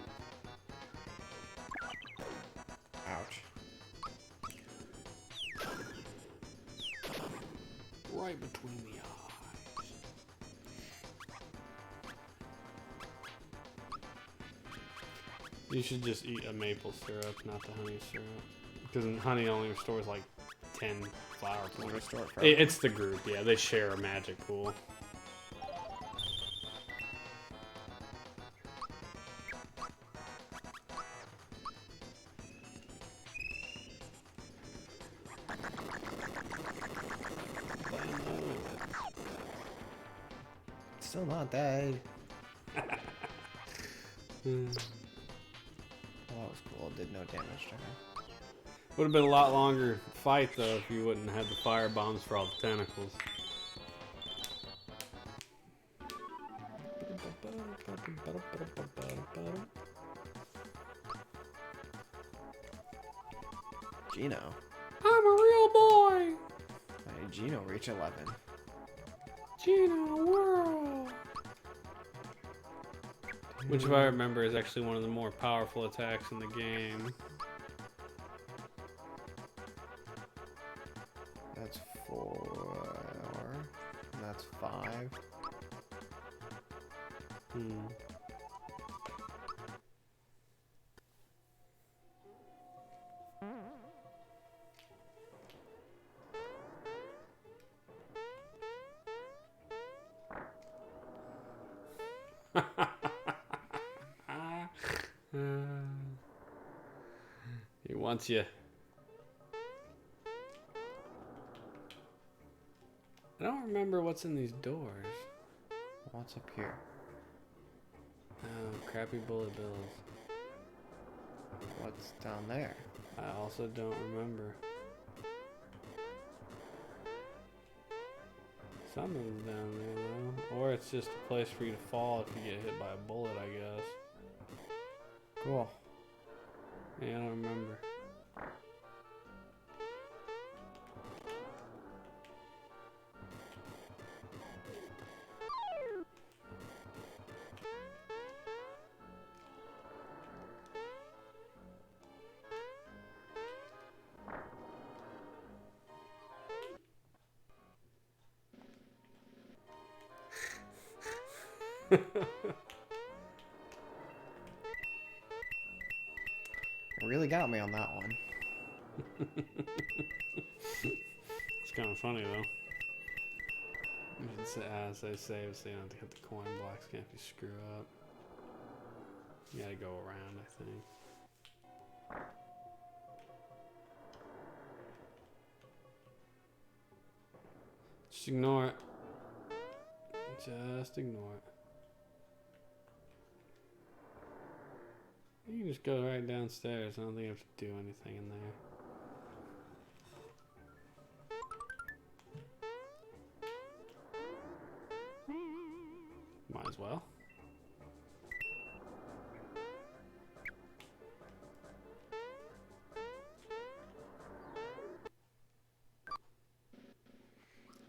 Ouch. Right between the eyes. You should just eat a maple syrup, not the honey syrup. Because honey only restores like 10 flower points. Restore it forever. It's the group, yeah. They share a magic pool. Still not dead. Well, that was cool. It did no damage to her. Would have been a lot longer fight though if you wouldn't have had the fire bombs for all the tentacles. Gino. I'm a real boy. Why did Gino reach 11? Gino World. Which, if I remember, is actually one of the more powerful attacks in the game. That's 4. And that's 5. He wants you. I don't remember what's in these doors. What's up here? Oh, crappy bullet bills. What's down there? I also don't remember. Something's down there though. Or it's just a place for you to fall if you get hit by a bullet, I guess. Cool. Yeah, I don't remember. It really got me on that one. It's kind of funny though. You should say save so you don't have to hit the coin blocks if you screw up. You gotta go around, I think. Just ignore it. Just ignore it. You can just go right downstairs. I don't think you have to do anything in there. Might as well.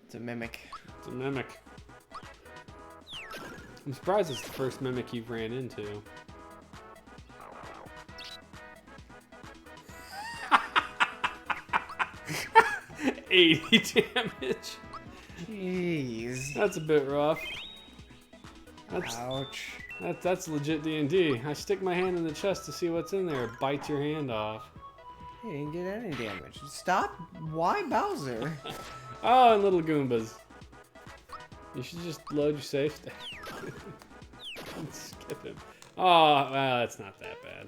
It's a mimic. It's a mimic. I'm surprised it's the first mimic you've ran into. 80 damage. Jeez. That's a bit rough. That's Ouch. that's legit D&D. I stick my hand in the chest to see what's in there. It bites your hand off. He didn't get any damage. Stop. Why Bowser? Oh, and little Goombas. You should just load your safe state. Skip it. Oh, well, that's not that bad.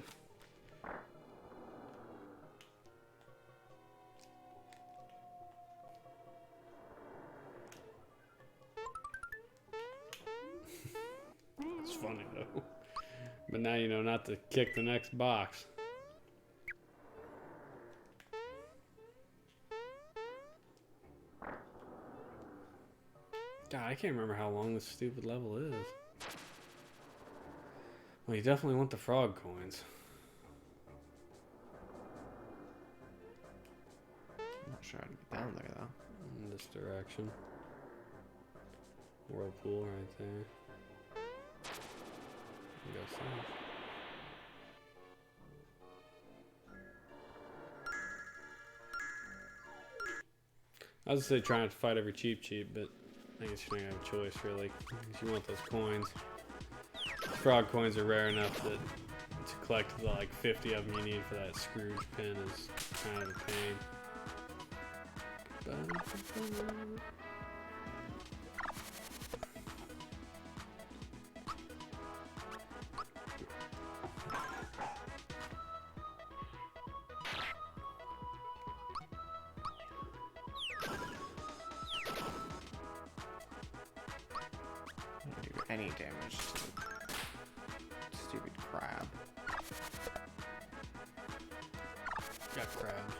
It's funny though. But now you know not to kick the next box. God, I can't remember how long this stupid level is. Well, you definitely want the frog coins. I'm not sure how to get down there though. In this direction. Whirlpool right there. Go south. I was gonna say try not to fight every cheap, but I guess you're not gonna have a choice really. Because you want those coins. Frog coins are rare enough that to collect the like 50 of them you need for that Scrooge pin is kind of a pain. Don't do any damage to the stupid crab. Got crabs.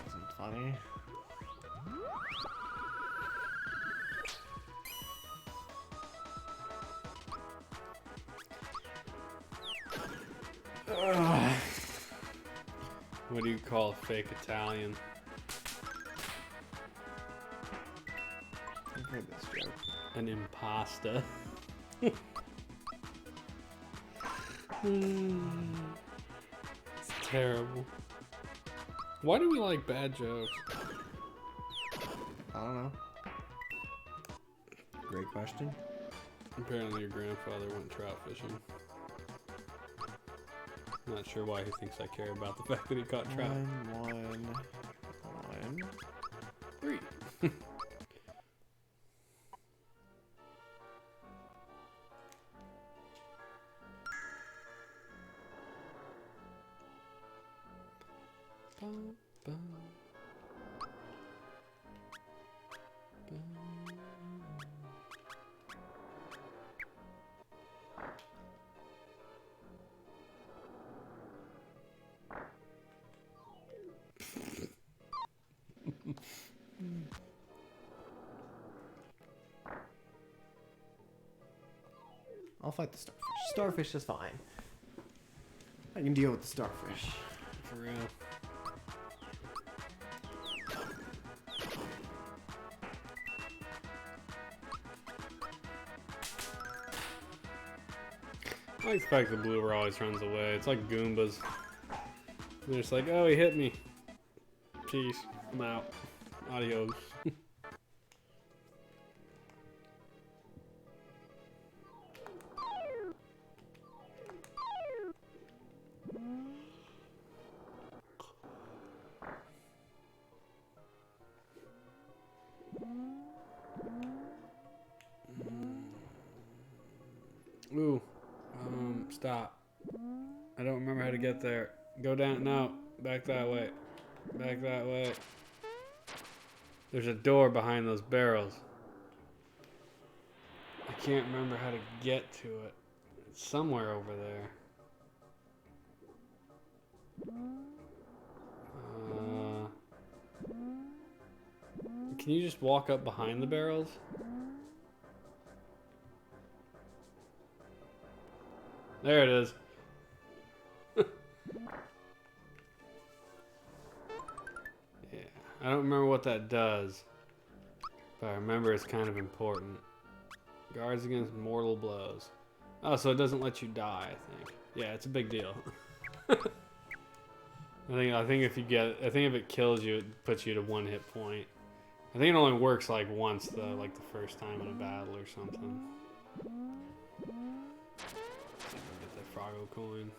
Wasn't funny. What do you call a fake Italian? I've heard this joke. An impasta. It's terrible. Why do we like bad jokes? I don't know. Great question. Apparently your grandfather went trout fishing. Not sure why he thinks I care about the fact that he caught trout. 1, 3. I'll fight the starfish. Starfish is fine. I can deal with the starfish. For real. I expect the blooper always runs away. It's like Goombas. They're just like, oh, he hit me. Peace. I'm out. Adios. Ooh. Stop. I don't remember how to get there. Go down. No. Back that way. Back that way. There's a door behind those barrels. I can't remember how to get to it. It's somewhere over there. Can you just walk up behind the barrels? There it is. Yeah, I don't remember what that does, but I remember it's kind of important. Guards against mortal blows. Oh, so it doesn't let you die, I think. Yeah, it's a big deal. I think if it kills you, it puts you to 1 hit point. I think it only works like once though, like the first time in a battle or something. Get that Froggo coin.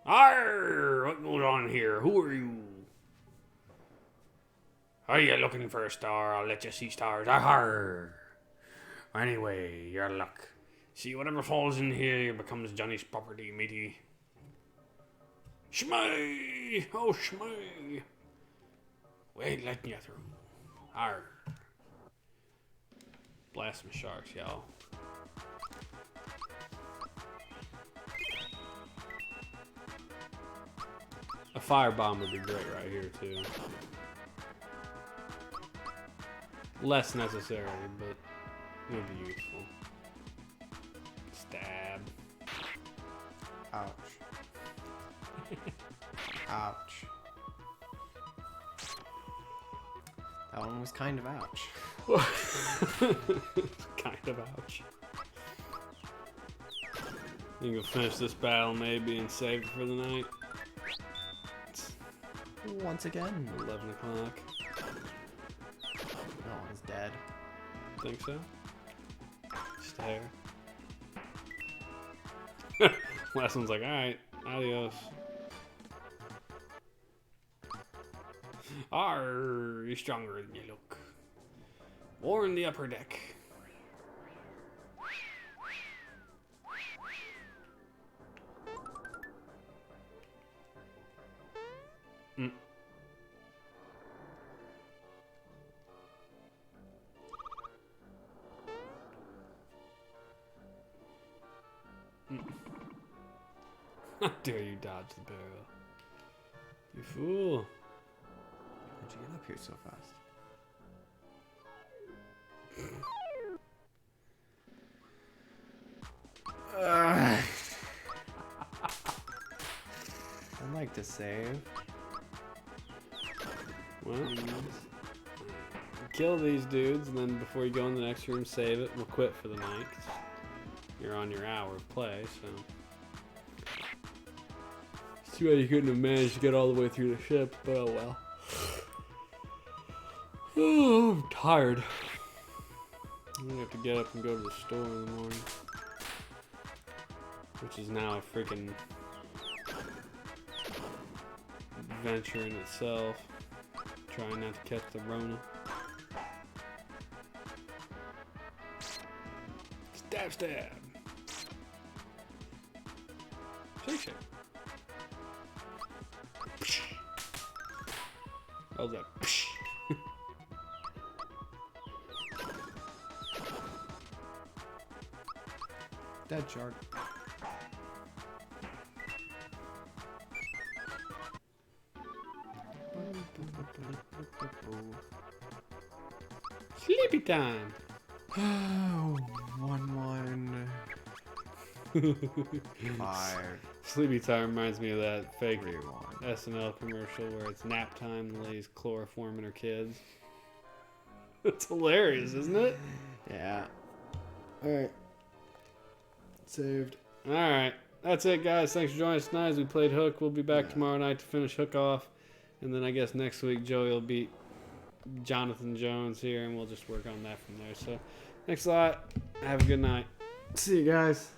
Arr! What goes on here? Who are you? Are you looking for a star? I'll let you see stars. Arr! Anyway, your luck. See, whatever falls in here becomes Johnny's property, matey. Shmee! Oh, shmee! We ain't letting you through. Arr! Blast some sharks, y'all. A firebomb would be great right here, too. Less necessary, but it would be useful. Stab. Ouch. Ouch. That one was kind of ouch. Kind of ouch. You can finish this battle maybe and save it for the night. Once again. 11 o'clock. That one's dead. Think so? Stare. Last one's like, alright, adios. Arr, you're stronger than you look. War in the upper deck. Mm. How dare you dodge the barrel? You fool. How'd you get up here so fast? I'd like to save. Well, kill these dudes, and then before you go in the next room, save it. We'll quit for the night. 'Cause you're on your hour of play, so. Too bad you couldn't have managed to get all the way through the ship, but oh well. Oh, I'm tired. I'm gonna have to get up and go to the store in the morning. Which is now a freaking adventure in itself. Trying not to catch the Rona. Stab, stab. Shake, shake. How's that? Dead shark. Sleepy time. Oh, 1-1. 5. Sleepy time reminds me of that fake 3-1. SNL commercial where it's nap time, the lady's chloroforming her kids. It's hilarious, isn't it? Yeah. Alright. Saved. Alright. That's it, guys. Thanks for joining us tonight as we played Hook. We'll be back tomorrow night to finish Hook off. And then I guess next week Joey will beat Jonathan Jones here, and we'll just work on that from there. So, thanks a lot. Have a good night. See you guys.